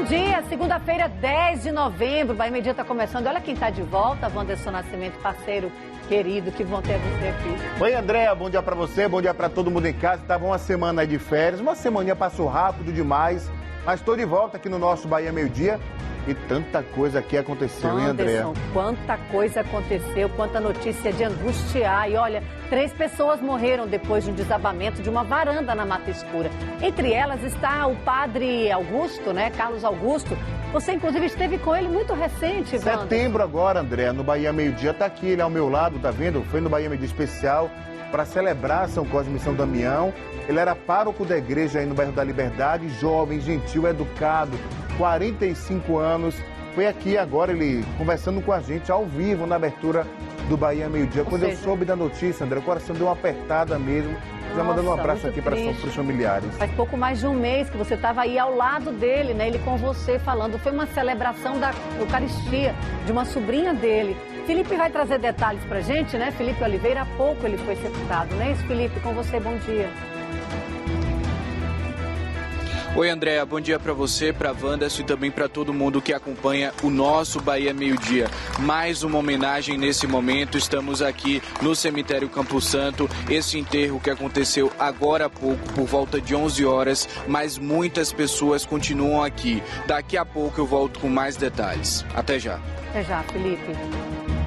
Bom dia, segunda-feira, 10 de novembro, Bahia Meio Dia está começando. Olha quem está de volta, Wanderson Nascimento, parceiro querido, que bom ter você aqui. Oi, Andréa, bom dia pra você, bom dia pra todo mundo em casa. Tava uma semana aí de férias, uma semaninha passou rápido demais, mas estou de volta aqui no nosso Bahia Meio Dia e tanta coisa aqui aconteceu, hein, Andréa? Quanta coisa aconteceu, quanta notícia de angustiar. E olha, 3 pessoas morreram depois de um desabamento de uma varanda na Mata Escura. Entre elas está o padre Augusto, né, Carlos Augusto. Você, inclusive, esteve com ele muito recente, Wander. Setembro agora, Andréa, no Bahia Meio Dia, tá aqui, ele ao meu lado, tá vendo? Foi no Bahia Meio Dia especial para celebrar São Cosme e São Damião. Ele era pároco da igreja aí no bairro da Liberdade, jovem, gentil, educado, 45 anos. Foi aqui agora ele conversando com a gente ao vivo na abertura do Bahia Meio Dia. Quando eu soube da notícia, André, o coração deu uma apertada mesmo. Já mandando um abraço aqui para os familiares. Faz pouco mais de um mês que você estava aí ao lado dele, né? Ele com você falando. Foi uma celebração da Eucaristia de uma sobrinha dele. Felipe vai trazer detalhes pra gente, né? Felipe Oliveira, há pouco ele foi sepultado, não é isso, Felipe? Com você, bom dia. Oi, Andréa, bom dia para você, para Wanderson e também para todo mundo que acompanha o nosso Bahia Meio Dia. Mais uma homenagem nesse momento, estamos aqui no cemitério Campo Santo, esse enterro que aconteceu agora há pouco, por volta de 11 horas, mas muitas pessoas continuam aqui. Daqui a pouco eu volto com mais detalhes. Até já. Até já, Felipe.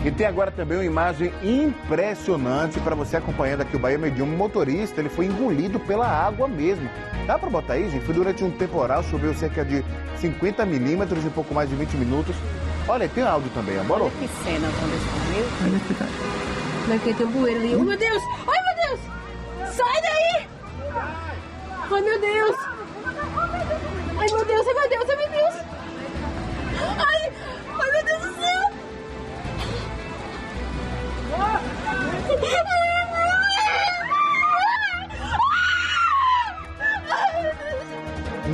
E tem agora também uma imagem impressionante para você acompanhando aqui o Bahia Meio Dia. Um motorista, ele foi engolido pela água mesmo. Dá para botar aí, gente? Foi durante um temporal, choveu cerca de 50 milímetros em pouco mais de 20 minutos. Olha, tem áudio também, amor. Olha que cena, Wanderson. Olha aqui, tem um bueiro ali. Oh, meu Deus! Ai, meu Deus! Sai daí! Ai, meu Deus! Ai, meu Deus, ai, meu Deus, ai, meu Deus! Ai, ai, meu Deus do céu!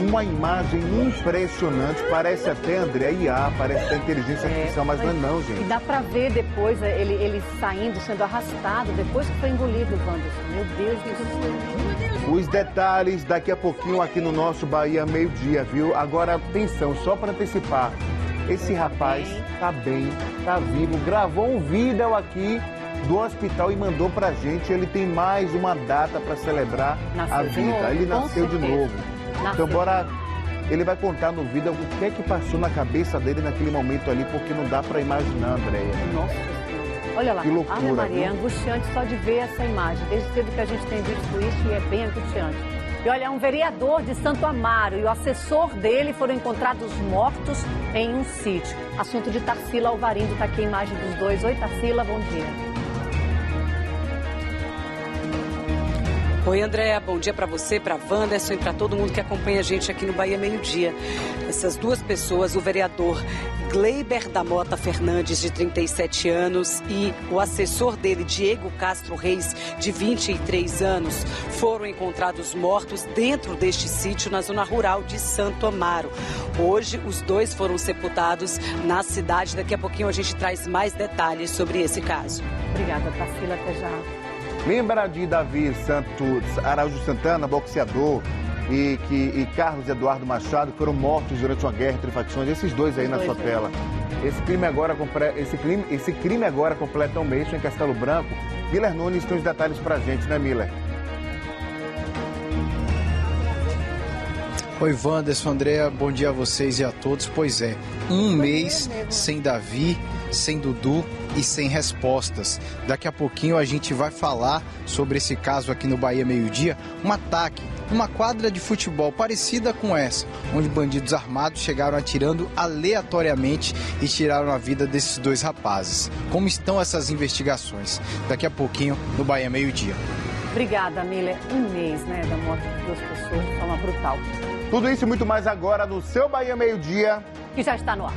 Uma imagem impressionante, parece até, André, IA, parece até inteligência artificial, mas não é não, gente. E dá pra ver depois ele saindo, sendo arrastado, depois que foi engolido, Wanderson. Meu Deus do céu. Os detalhes daqui a pouquinho aqui no nosso Bahia Meio Dia, viu? Agora, atenção, só para antecipar, esse rapaz tá bem, tá vivo, gravou um vídeo aqui do hospital e mandou pra gente. Ele tem mais uma data para celebrar a vida. Ele nasceu de novo. Então bora, ele vai contar no vídeo o que é que passou na cabeça dele naquele momento ali, porque não dá para imaginar, Andréia. Nossa Senhora. Olha lá, que loucura, Ave Maria, viu? É angustiante só de ver essa imagem. Desde cedo que a gente tem visto isso e é bem angustiante. E olha, um vereador de Santo Amaro e o assessor dele foram encontrados mortos em um sítio. Assunto de Tarsila Alvarindo, tá aqui a imagem dos dois. Oi, Tarsila, bom dia. Oi, Andréa, bom dia para você, para Wanderson e para todo mundo que acompanha a gente aqui no Bahia Meio Dia. Essas duas pessoas, o vereador Gleiber da Mota Fernandes, de 37 anos, e o assessor dele, Diego Castro Reis, de 23 anos, foram encontrados mortos dentro deste sítio na zona rural de Santo Amaro. Hoje, os dois foram sepultados na cidade. Daqui a pouquinho a gente traz mais detalhes sobre esse caso. Obrigada, Tarsila, até já. Lembra de Davi Araújo Santana, boxeador, e Carlos Eduardo Machado, que foram mortos durante uma guerra entre facções? Esses dois aí na sua tela. Esse crime agora completa um mês em Castelo Branco. Miller Nunes tem os detalhes pra gente, né, Miller? Oi, Wanderson, Andréa, bom dia a vocês e a todos. Pois é, um mês sem Davi, sem Dudu e sem respostas. Daqui a pouquinho a gente vai falar sobre esse caso aqui no Bahia Meio Dia, um ataque numa quadra de futebol parecida com essa, onde bandidos armados chegaram atirando aleatoriamente e tiraram a vida desses dois rapazes. Como estão essas investigações? Daqui a pouquinho no Bahia Meio Dia. Obrigada, Miller. Um mês, né, da morte de 2 pessoas de forma brutal. Tudo isso e muito mais agora no seu Bahia Meio Dia. Que já está no ar.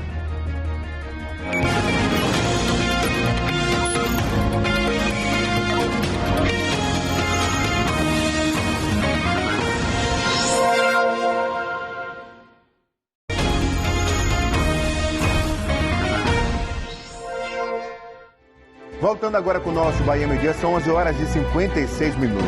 Voltando agora com o nosso Bahia Meio Dia, são 11 horas e 56 minutos.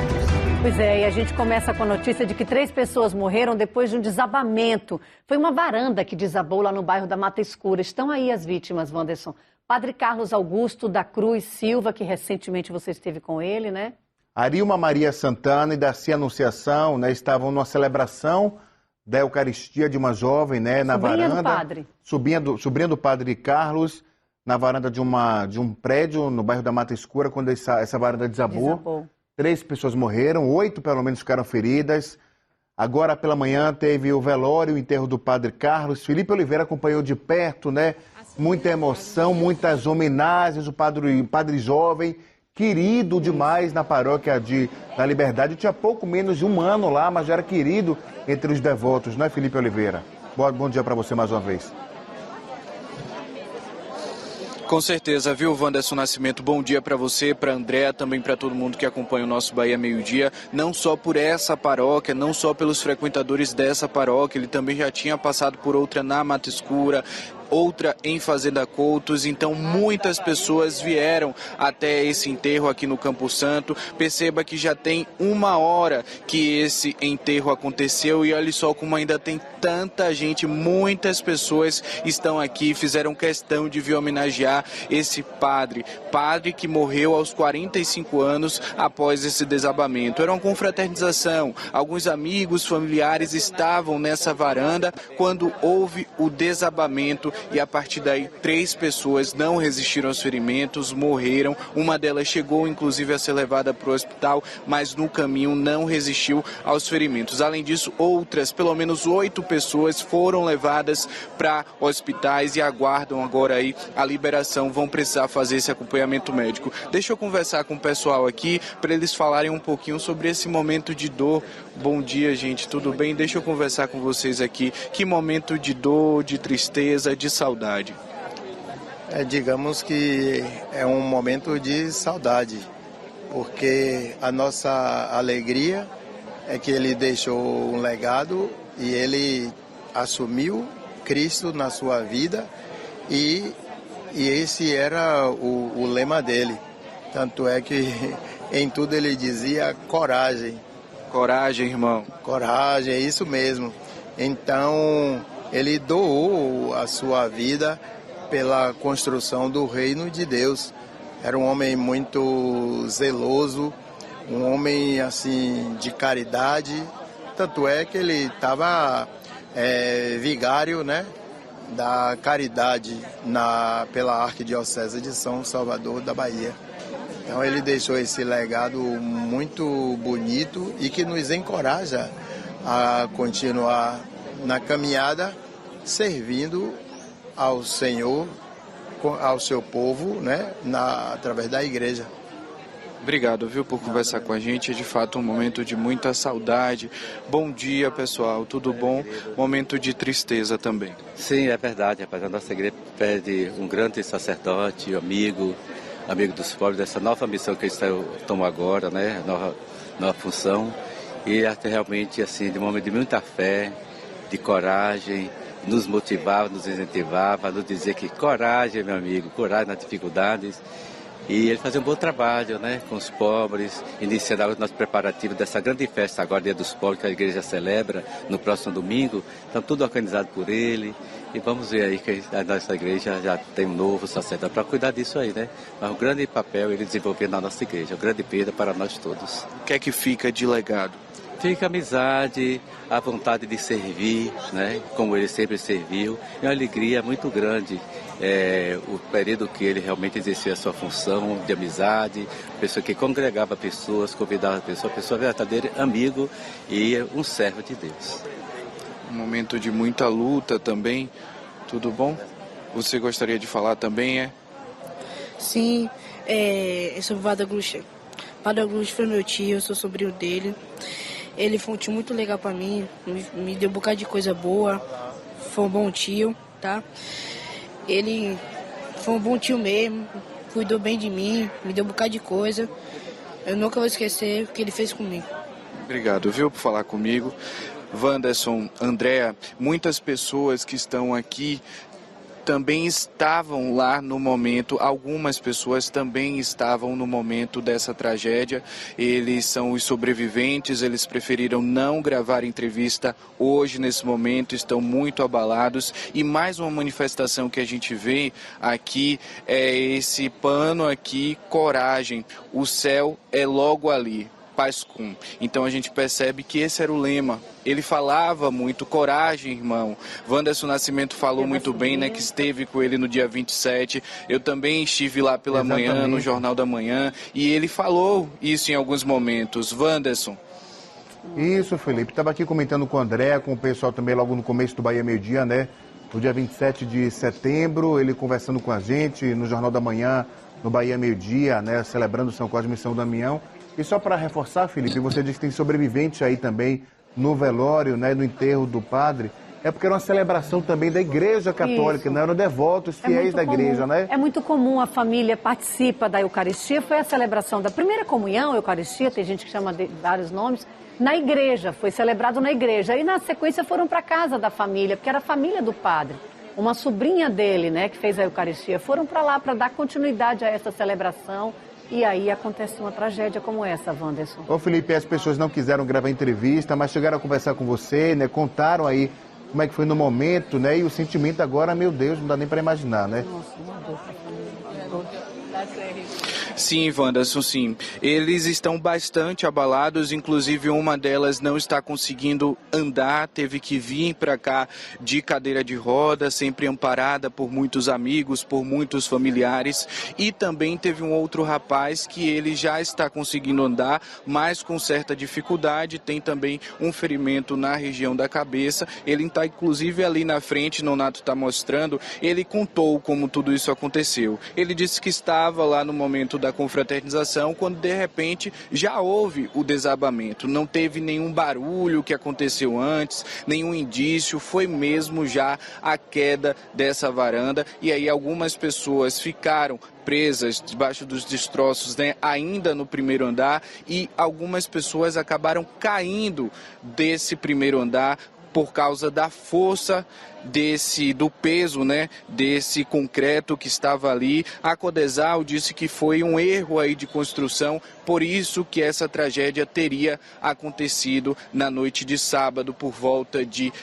Pois é, e a gente começa com a notícia de que 3 pessoas morreram depois de um desabamento. Foi uma varanda que desabou lá no bairro da Mata Escura. Estão aí as vítimas, Wanderson. Padre Carlos Augusto da Cruz Silva, que recentemente você esteve com ele, né? Arilma Maria Santana e Darcy Anunciação, né, estavam numa celebração da Eucaristia de uma jovem, né, na varanda. Do padre. Sobrinha do Padre Carlos, na varanda de um prédio no bairro da Mata Escura, quando essa varanda desabou. 3 pessoas morreram, 8 pelo menos ficaram feridas. Agora pela manhã teve o velório, o enterro do Padre Carlos. Felipe Oliveira acompanhou de perto, né? Muita emoção, muitas homenagens, o padre jovem, querido demais na paróquia da Liberdade. Tinha pouco menos de um ano lá, mas já era querido entre os devotos, não é, Felipe Oliveira? Bom dia para você mais uma vez. Com certeza, viu, Wanderson Nascimento? Bom dia para você, para Andréa, também para todo mundo que acompanha o nosso Bahia Meio Dia. Não só por essa paróquia, não só pelos frequentadores dessa paróquia, ele também já tinha passado por outra na Mata Escura, outra em Fazenda Coutos, então muitas pessoas vieram até esse enterro aqui no Campo Santo. Perceba que já tem 1 hora que esse enterro aconteceu e olha só como ainda tem tanta gente, muitas pessoas estão aqui, fizeram questão de vir homenagear esse padre que morreu aos 45 anos após esse desabamento. Era uma confraternização, alguns amigos, familiares estavam nessa varanda quando houve o desabamento. E a partir daí 3 pessoas não resistiram aos ferimentos, morreram. Uma delas chegou inclusive a ser levada para o hospital, mas no caminho não resistiu aos ferimentos. Além disso, outras, pelo menos 8 pessoas foram levadas para hospitais e aguardam agora aí a liberação, vão precisar fazer esse acompanhamento médico. Deixa eu conversar com o pessoal aqui para eles falarem um pouquinho sobre esse momento de dor. Bom dia, gente, tudo bem? Deixa eu conversar com vocês aqui. Que momento de dor, de tristeza, de saudade? Digamos que é um momento de saudade, porque a nossa alegria é que ele deixou um legado e ele assumiu Cristo na sua vida e esse era o lema dele. Tanto é que em tudo ele dizia coragem. Coragem, irmão. Coragem, é isso mesmo. Então, ele doou a sua vida pela construção do reino de Deus. Era um homem muito zeloso, um homem assim de caridade. Tanto é que ele estava vigário, né, da caridade pela Arquidiocese de São Salvador da Bahia. Então ele deixou esse legado muito bonito e que nos encoraja a continuar na caminhada servindo ao Senhor, ao seu povo, né, através da igreja. Obrigado, viu, por conversar com a gente. É de fato um momento de muita saudade. Bom dia, pessoal, tudo bom? Momento de tristeza também. Sim, é verdade, rapaz. A nossa igreja pede um grande sacerdote, amigo dos pobres, dessa nova missão que eles tomam agora, né? Nova função. E até realmente, assim, de um momento de muita fé, de coragem, nos motivava, nos incentivava, nos dizia que coragem, meu amigo, coragem nas dificuldades. E ele fazia um bom trabalho, né, com os pobres, iniciando os nossos preparativos dessa grande festa agora, Dia dos Pobres, que a igreja celebra no próximo domingo. Então, tudo organizado por ele. E vamos ver aí que a nossa igreja já tem um novo sacerdote para cuidar disso aí, né? Mas o grande papel ele desenvolveu na nossa igreja, uma grande perda para nós todos. O que é que fica de legado? Fica a amizade, a vontade de servir, né? Como ele sempre serviu. É uma alegria muito grande. O período que ele realmente exercia a sua função de amizade, pessoa que congregava pessoas, convidava pessoa verdadeira, amigo e um servo de Deus. Um momento de muita luta também, tudo bom? Você gostaria de falar também, Sim, eu sou o Padre Augusto. Padre Augusto foi meu tio, eu sou sobrinho dele. Ele foi um tio muito legal pra mim, me deu um bocado de coisa boa, foi um bom tio, tá? Ele foi um bom tio mesmo, cuidou bem de mim, me deu um bocado de coisa. Eu nunca vou esquecer o que ele fez comigo. Obrigado, viu, por falar comigo. Wanderson, Andréa, muitas pessoas que estão aqui também estavam lá no momento, algumas pessoas também estavam no momento dessa tragédia. Eles são os sobreviventes, eles preferiram não gravar entrevista hoje, nesse momento, estão muito abalados. E mais uma manifestação que a gente vê aqui é esse pano aqui, coragem, o céu é logo ali. Pascum. Então a gente percebe que esse era o lema. Ele falava muito, coragem, irmão. Wanderson Nascimento falou muito bem, né, que esteve com ele no dia 27. Eu também estive lá pela manhã, no Jornal da Manhã, e ele falou isso em alguns momentos. Wanderson. Isso, Felipe. Estava aqui comentando com o André, com o pessoal também logo no começo do Bahia Meio Dia, né? No dia 27 de setembro, ele conversando com a gente no Jornal da Manhã, no Bahia Meio Dia, né? Celebrando São Cosme e São Damião. E só para reforçar, Felipe, você disse que tem sobrevivente aí também no velório, né, no enterro do padre. É porque era uma celebração também da Igreja Católica, não eram devotos, fiéis da Igreja, né? É muito comum, a família participa da Eucaristia. Foi a celebração da primeira comunhão, Eucaristia, tem gente que chama de vários nomes, na igreja, foi celebrado na igreja. E na sequência foram para casa da família, porque era a família do padre. Uma sobrinha dele, né, que fez a Eucaristia, foram para lá para dar continuidade a essa celebração. E aí acontece uma tragédia como essa, Wanderson. Ô Felipe, as pessoas não quiseram gravar entrevista, mas chegaram a conversar com você, né? Contaram aí como é que foi no momento, né? E o sentimento agora, meu Deus, não dá nem para imaginar, né? Nossa, uma dor pra família. Sim, Wanderson, sim. Eles estão bastante abalados, inclusive uma delas não está conseguindo andar, teve que vir para cá de cadeira de roda, sempre amparada por muitos amigos, por muitos familiares. E também teve um outro rapaz que ele já está conseguindo andar, mas com certa dificuldade, tem também um ferimento na região da cabeça. Ele está inclusive ali na frente, Nonato está mostrando, ele contou como tudo isso aconteceu. Ele disse que estava lá no momento da confraternização, quando de repente já houve o desabamento. Não teve nenhum barulho que aconteceu antes, nenhum indício, foi mesmo já a queda dessa varanda. E aí algumas pessoas ficaram presas debaixo dos destroços, né, ainda no primeiro andar, e algumas pessoas acabaram caindo desse primeiro andar por causa da força do peso, né, desse concreto que estava ali. A Codesal disse que foi um erro aí de construção, por isso que essa tragédia teria acontecido na noite de sábado por volta de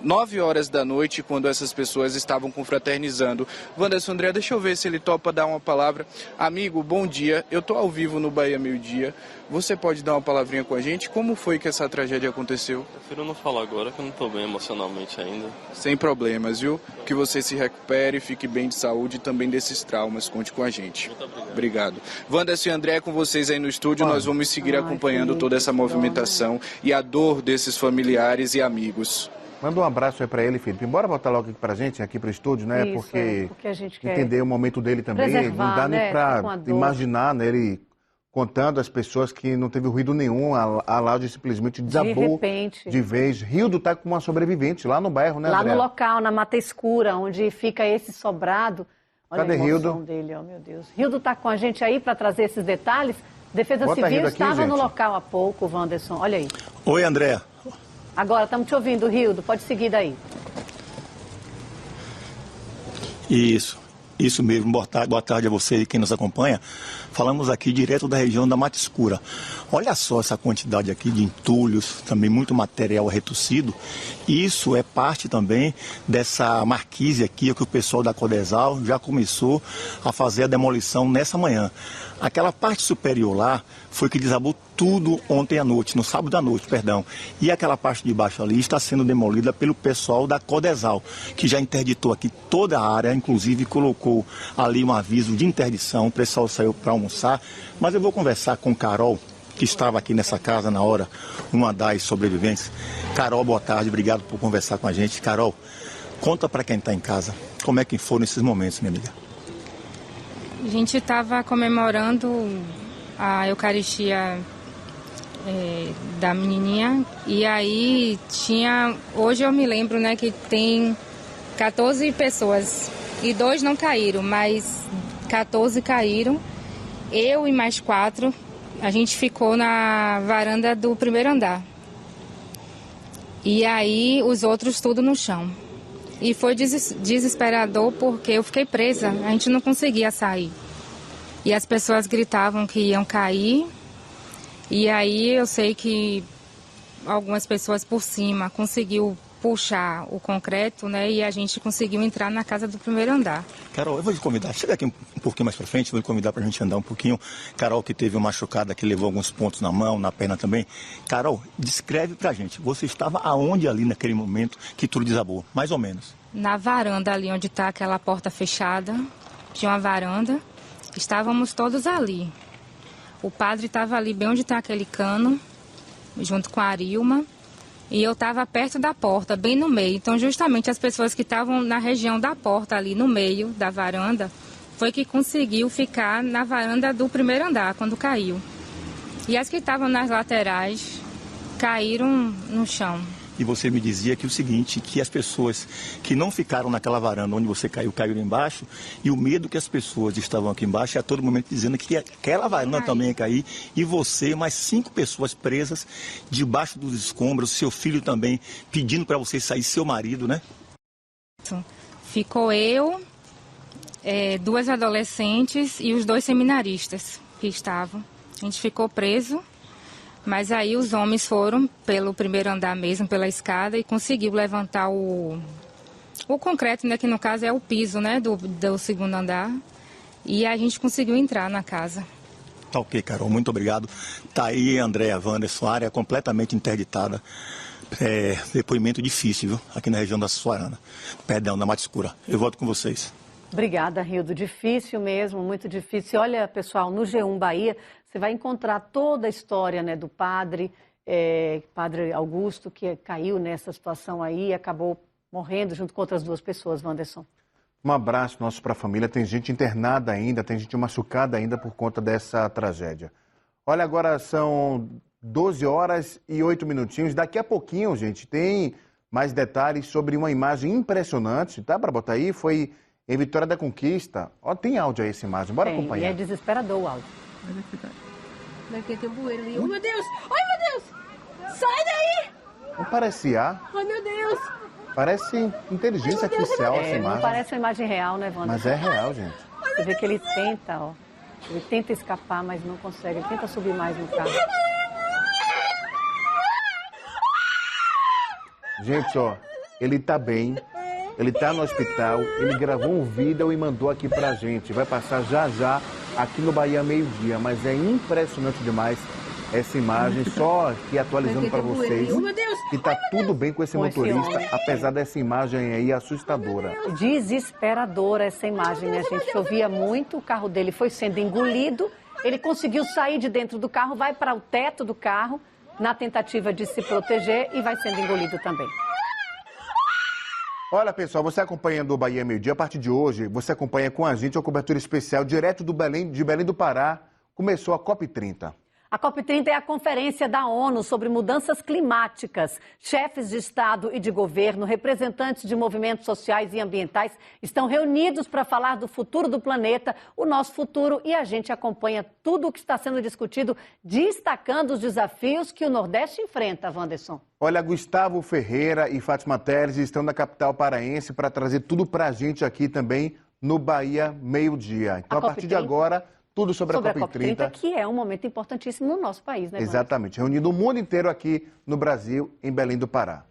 9 horas da noite, quando essas pessoas estavam confraternizando. Wanderson, André, deixa eu ver se ele topa dar uma palavra. Amigo, bom dia. Eu estou ao vivo no Bahia Meio Dia. Você pode dar uma palavrinha com a gente? Como foi que essa tragédia aconteceu? Prefiro não falar agora, que eu não estou bem emocionalmente ainda. Sem problemas, viu? Que você se recupere, fique bem de saúde e também desses traumas. Conte com a gente. Muito obrigado. Obrigado. Wanderson e André, com vocês aí no estúdio, nós vamos seguir acompanhando toda essa movimentação e a dor desses familiares e amigos. Manda um abraço aí para ele, Felipe. Bora voltar logo aqui pra gente, aqui pro estúdio, né? Isso, porque a gente quer entender o momento dele também. Não dá nem para imaginar, né? Ele contando às pessoas que não teve ruído nenhum, a Láudia simplesmente desabou de repente. De vez. Rildo tá com uma sobrevivente lá no bairro, né, Lá André? no local, na Mata Escura, onde fica esse sobrado. Olha Cadê a emoção Rildo? dele, ó, meu Deus. Rildo tá com a gente aí para trazer esses detalhes. Defesa Bota Civil Rildo aqui, estava no gente. local há pouco, Wanderson. Olha aí. Oi, André. Agora, estamos te ouvindo, Rildo. Pode seguir daí. Isso mesmo. Boa tarde a você e quem nos acompanha. Falamos aqui direto da região da Mata Escura. Olha só essa quantidade aqui de entulhos, também muito material retucido. Isso é parte também dessa marquise aqui que o pessoal da Codesal já começou a fazer a demolição nessa manhã. Aquela parte superior lá foi que desabou tudo ontem à noite, no sábado à noite, perdão. E aquela parte de baixo ali está sendo demolida pelo pessoal da Codesal, que já interditou aqui toda a área, inclusive colocou ali um aviso de interdição, o pessoal saiu para almoçar. Mas eu vou conversar com Carol, que estava aqui nessa casa na hora, uma das sobreviventes. Carol, boa tarde, obrigado por conversar com a gente. Carol, conta para quem está em casa, como é que foram esses momentos, minha amiga? A gente estava comemorando a Eucaristia da menininha e aí hoje eu me lembro, né, que tem 14 pessoas e 2 não caíram, mas 14 caíram. Eu e mais 4, a gente ficou na varanda do primeiro andar. E aí os outros tudo no chão. E foi desesperador porque eu fiquei presa, a gente não conseguia sair. E as pessoas gritavam que iam cair. E aí eu sei que algumas pessoas por cima conseguiu puxar o concreto, né? E a gente conseguiu entrar na casa do primeiro andar. Carol, eu vou te convidar, chega aqui um pouquinho mais pra frente, vou te convidar pra gente andar um pouquinho. Carol, que teve uma machucada, que levou alguns pontos na mão, na perna também. Carol, descreve pra gente, você estava aonde ali naquele momento que tudo desabou, mais ou menos? Na varanda ali onde está aquela porta fechada, tinha uma varanda, estávamos todos ali. O padre estava ali bem onde está aquele cano, junto com a Arilma. E eu estava perto da porta, bem no meio. Então, justamente as pessoas que estavam na região da porta, ali no meio da varanda, foi que conseguiu ficar na varanda do primeiro andar, quando caiu. E as que estavam nas laterais caíram no chão. E você me dizia que o seguinte, que as pessoas que não ficaram naquela varanda onde você caiu, caíram embaixo, e o medo que as pessoas estavam aqui embaixo, a todo momento dizendo que aquela varanda também ia cair, e você, mais 5 pessoas presas debaixo dos escombros, seu filho também pedindo para você sair, seu marido, né? Ficou eu, 2 adolescentes e os 2 seminaristas que estavam. A gente ficou preso. Mas aí os homens foram pelo primeiro andar mesmo, pela escada, e conseguiu levantar o concreto, né, que no caso é o piso, né, do segundo andar. E a gente conseguiu entrar na casa. Tá ok, Carol, muito obrigado. Tá aí, Andréa Wanderson, área completamente interditada. Depoimento difícil, viu, aqui na região da Suarana. Perdão, da Mata Escura. Eu volto com vocês. Obrigada, Rildo. Difícil mesmo, muito difícil. Olha, pessoal, no G1 Bahia, você vai encontrar toda a história, né, do padre Augusto, que caiu nessa situação aí e acabou morrendo junto com outras 2 pessoas, Wanderson. Um abraço nosso para a família. Tem gente internada ainda, tem gente machucada ainda por conta dessa tragédia. Olha, agora são 12 horas e 8 minutinhos. Daqui a pouquinho, gente, tem mais detalhes sobre uma imagem impressionante. Tá para botar aí? Foi em Vitória da Conquista. Ó, tem áudio aí essa imagem. Bora acompanhar. E é desesperador o áudio. Daqui tem um bueiro ali. Oh, meu Deus! Ai, meu Deus! Sai daí! Não parece ar. Ai, meu Deus! Parece inteligência artificial essa imagem. Não parece uma imagem real, né, Wanda? Mas é real, gente. Você vê que ele tenta, ó. Ele tenta escapar, mas não consegue. Ele tenta subir mais no carro. Gente, ó, ele tá bem. Ele tá no hospital. Ele gravou um vídeo e mandou aqui pra gente. Vai passar já já aqui no Bahia meio-dia. Mas é impressionante demais essa imagem. Só aqui atualizando para vocês que tá tudo bem com esse motorista, apesar dessa imagem aí assustadora. Desesperadora essa imagem, né, gente? Chovia muito, o carro dele foi sendo engolido. Ele conseguiu sair de dentro do carro, vai para o teto do carro na tentativa de se proteger e vai sendo engolido também. Olha, pessoal, você acompanhando o Bahia Meio Dia, a partir de hoje, você acompanha com a gente uma cobertura especial direto de Belém do Pará. Começou a COP30. A COP30 é a conferência da ONU sobre mudanças climáticas. Chefes de Estado e de governo, representantes de movimentos sociais e ambientais estão reunidos para falar do futuro do planeta, o nosso futuro, e a gente acompanha tudo o que está sendo discutido, destacando os desafios que o Nordeste enfrenta, Wanderson. Olha, Gustavo Ferreira e Fátima Teles estão na capital paraense para trazer tudo para a gente aqui também no Bahia Meio Dia. Então, a partir de agora, tudo sobre a COP30, que é um momento importantíssimo no nosso país, né, exatamente, reunindo o mundo inteiro aqui no Brasil, em Belém do Pará.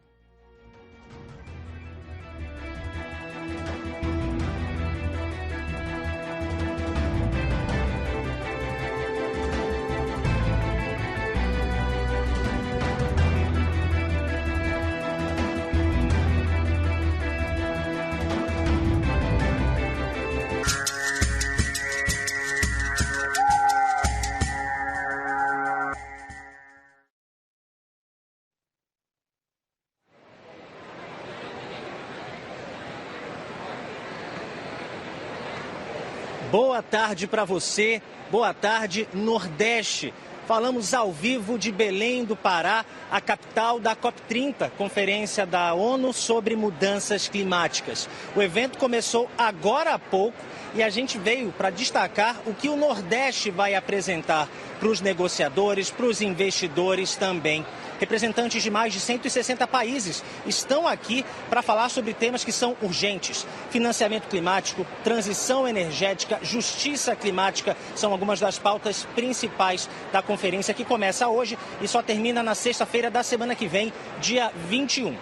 Boa tarde para você, boa tarde Nordeste. Falamos ao vivo de Belém do Pará, a capital da COP30, Conferência da ONU sobre Mudanças Climáticas. O evento começou agora há pouco e a gente veio para destacar o que o Nordeste vai apresentar para os negociadores, para os investidores também. Representantes de mais de 160 países estão aqui para falar sobre temas que são urgentes. Financiamento climático, transição energética, justiça climática são algumas das pautas principais da conferência que começa hoje e só termina na sexta-feira da semana que vem, dia 21.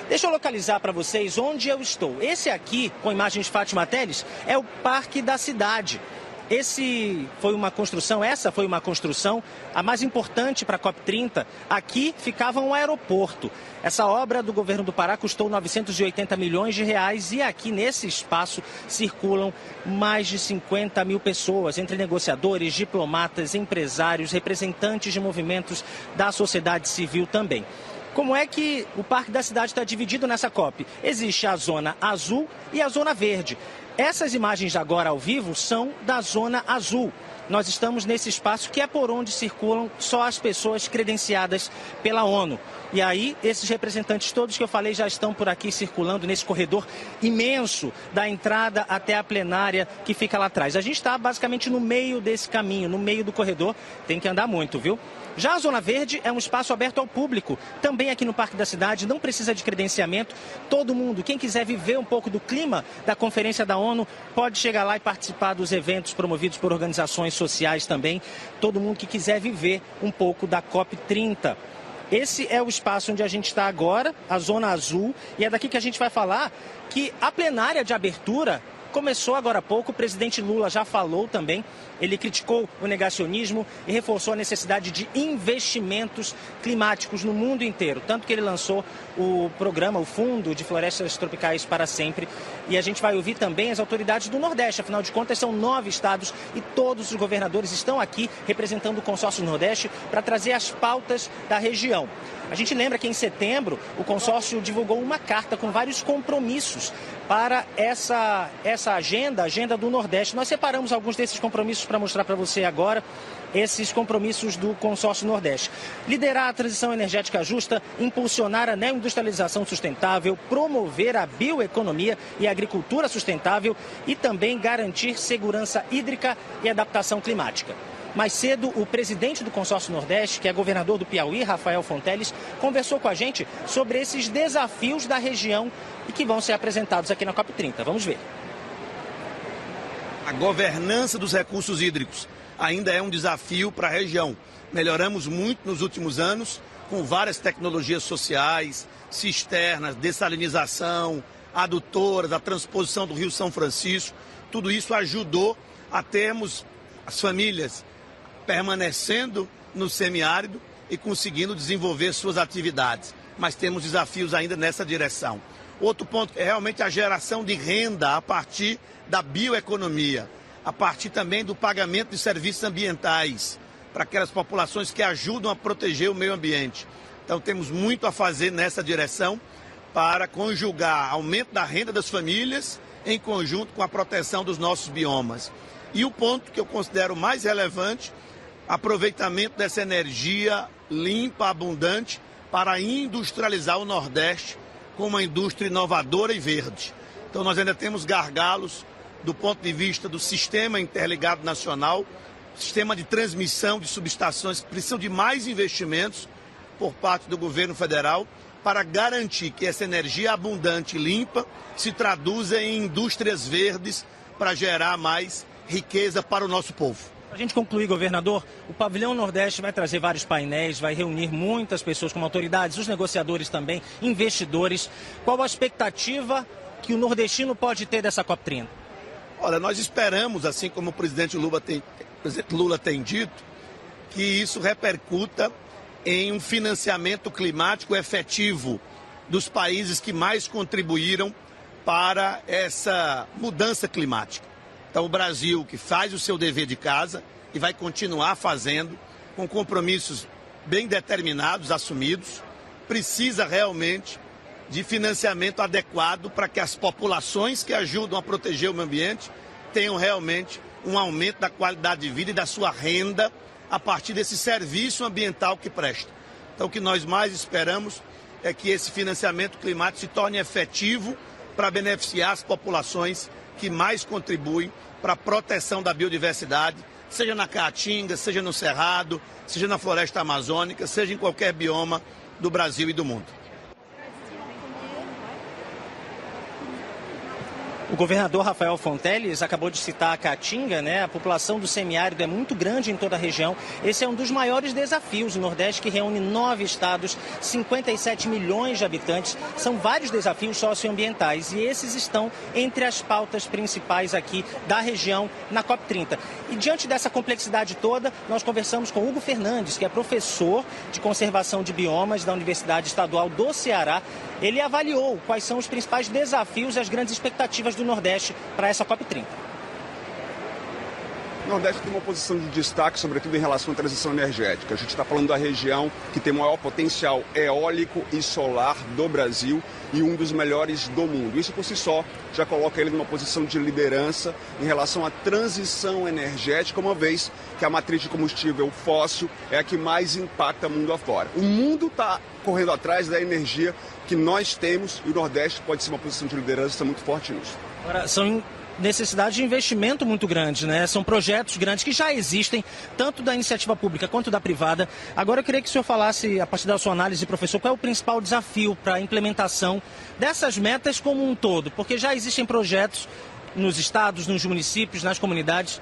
Deixa eu localizar para vocês onde eu estou. Esse aqui, com imagens de Fátima Telles, é o Parque da Cidade. Essa foi uma construção, a mais importante para a COP30. Aqui ficava um aeroporto. Essa obra do governo do Pará custou 980 milhões de reais e aqui nesse espaço circulam mais de 50 mil pessoas, entre negociadores, diplomatas, empresários, representantes de movimentos da sociedade civil também. Como é que o Parque da Cidade está dividido nessa COP? Existe a zona azul e a zona verde. Essas imagens agora ao vivo são da zona azul. Nós estamos nesse espaço que é por onde circulam só as pessoas credenciadas pela ONU. E aí, esses representantes todos que eu falei já estão por aqui circulando nesse corredor imenso da entrada até a plenária que fica lá atrás. A gente está basicamente no meio desse caminho, no meio do corredor. Tem que andar muito, viu? Já a Zona Verde é um espaço aberto ao público, também aqui no Parque da Cidade, não precisa de credenciamento. Todo mundo, quem quiser viver um pouco do clima da Conferência da ONU, pode chegar lá e participar dos eventos promovidos por organizações sociais também. Todo mundo que quiser viver um pouco da COP30. Esse é o espaço onde a gente está agora, a Zona Azul, e é daqui que a gente vai falar que a plenária de abertura começou agora há pouco. O presidente Lula já falou também. Ele criticou o negacionismo e reforçou a necessidade de investimentos climáticos no mundo inteiro. Tanto que ele lançou o programa, o Fundo de Florestas Tropicais para Sempre. E a gente vai ouvir também as autoridades do Nordeste. Afinal de contas, são 9 estados e todos os governadores estão aqui representando o consórcio Nordeste para trazer as pautas da região. A gente lembra que em setembro o consórcio divulgou uma carta com vários compromissos para essa agenda, a agenda do Nordeste. Nós separamos alguns desses compromissos para mostrar para você agora, esses compromissos do consórcio Nordeste. Liderar a transição energética justa, impulsionar a neoindustrialização sustentável, promover a bioeconomia e a agricultura sustentável e também garantir segurança hídrica e adaptação climática. Mais cedo, o presidente do consórcio Nordeste, que é governador do Piauí, Rafael Fonteles, conversou com a gente sobre esses desafios da região e que vão ser apresentados aqui na COP30. Vamos ver. A governança dos recursos hídricos ainda é um desafio para a região. Melhoramos muito nos últimos anos com várias tecnologias sociais, cisternas, dessalinização, adutoras, a transposição do Rio São Francisco. Tudo isso ajudou a termos as famílias permanecendo no semiárido e conseguindo desenvolver suas atividades. Mas temos desafios ainda nessa direção. Outro ponto é realmente a geração de renda a partir da bioeconomia, a partir também do pagamento de serviços ambientais para aquelas populações que ajudam a proteger o meio ambiente. Então temos muito a fazer nessa direção para conjugar aumento da renda das famílias em conjunto com a proteção dos nossos biomas. E o ponto que eu considero mais relevante, aproveitamento dessa energia limpa, abundante, para industrializar o Nordeste com uma indústria inovadora e verde. Então nós ainda temos gargalos do ponto de vista do sistema interligado nacional, sistema de transmissão de subestações que precisam de mais investimentos por parte do governo federal para garantir que essa energia abundante e limpa se traduza em indústrias verdes para gerar mais riqueza para o nosso povo. Para a gente concluir, governador, o Pavilhão Nordeste vai trazer vários painéis, vai reunir muitas pessoas como autoridades, os negociadores também, investidores. Qual a expectativa que o nordestino pode ter dessa COP30? Olha, nós esperamos, assim como o presidente Lula tem dito, que isso repercuta em um financiamento climático efetivo dos países que mais contribuíram para essa mudança climática. Então, o Brasil, que faz o seu dever de casa e vai continuar fazendo, com compromissos bem determinados, assumidos, precisa realmente de financiamento adequado para que as populações que ajudam a proteger o meio ambiente tenham realmente um aumento da qualidade de vida e da sua renda a partir desse serviço ambiental que presta. Então, o que nós mais esperamos é que esse financiamento climático se torne efetivo para beneficiar as populações que mais contribuem para a proteção da biodiversidade, seja na Caatinga, seja no Cerrado, seja na floresta amazônica, seja em qualquer bioma do Brasil e do mundo. O governador Rafael Fonteles acabou de citar a Caatinga, né? A população do semiárido é muito grande em toda a região. Esse é um dos maiores desafios no Nordeste, que reúne 9 estados, 57 milhões de habitantes. São vários desafios socioambientais e esses estão entre as pautas principais aqui da região na COP30. E diante dessa complexidade toda, nós conversamos com Hugo Fernandes, que é professor de conservação de biomas da Universidade Estadual do Ceará. Ele avaliou quais são os principais desafios e as grandes expectativas do Nordeste para essa COP30. O Nordeste tem uma posição de destaque, sobretudo em relação à transição energética. A gente está falando da região que tem o maior potencial eólico e solar do Brasil e um dos melhores do mundo. Isso por si só já coloca ele numa posição de liderança em relação à transição energética, uma vez que a matriz de combustível fóssil é a que mais impacta o mundo afora. O mundo está correndo atrás da energia que nós temos e o Nordeste pode ser uma posição de liderança, está muito forte nisso. Agora, são necessidade de investimento muito grande, né? São projetos grandes que já existem, tanto da iniciativa pública quanto da privada. Agora eu queria que o senhor falasse, a partir da sua análise, professor, qual é o principal desafio para a implementação dessas metas como um todo? Porque já existem projetos nos estados, nos municípios, nas comunidades,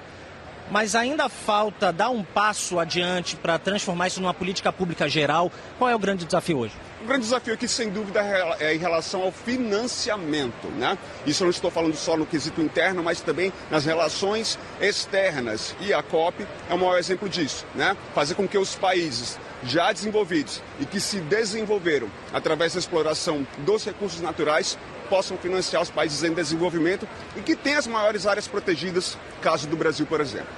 mas ainda falta dar um passo adiante para transformar isso numa política pública geral. Qual é o grande desafio hoje? O grande desafio aqui, sem dúvida, é em relação ao financiamento, né? Isso eu não estou falando só no quesito interno, mas também nas relações externas. E a COP é o maior exemplo disso, né? Fazer com que os países já desenvolvidos e que se desenvolveram através da exploração dos recursos naturais possam financiar os países em desenvolvimento e que têm as maiores áreas protegidas, caso do Brasil, por exemplo.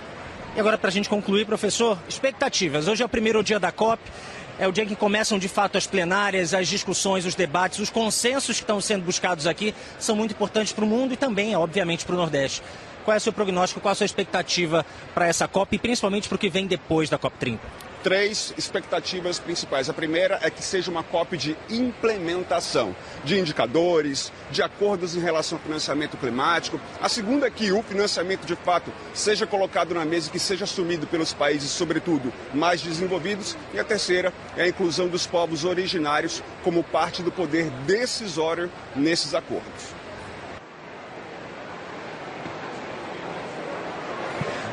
E agora, para a gente concluir, professor, expectativas. Hoje é o primeiro dia da COP. É o dia que começam, de fato, as plenárias, as discussões, os debates, os consensos que estão sendo buscados aqui são muito importantes para o mundo e também, obviamente, para o Nordeste. Qual é o seu prognóstico, qual é a sua expectativa para essa COP e principalmente para o que vem depois da COP30? 3 expectativas principais. A primeira é que seja uma COP de implementação de indicadores, de acordos em relação ao financiamento climático. A segunda é que o financiamento, de fato, seja colocado na mesa e que seja assumido pelos países, sobretudo, mais desenvolvidos. E a terceira é a inclusão dos povos originários como parte do poder decisório nesses acordos.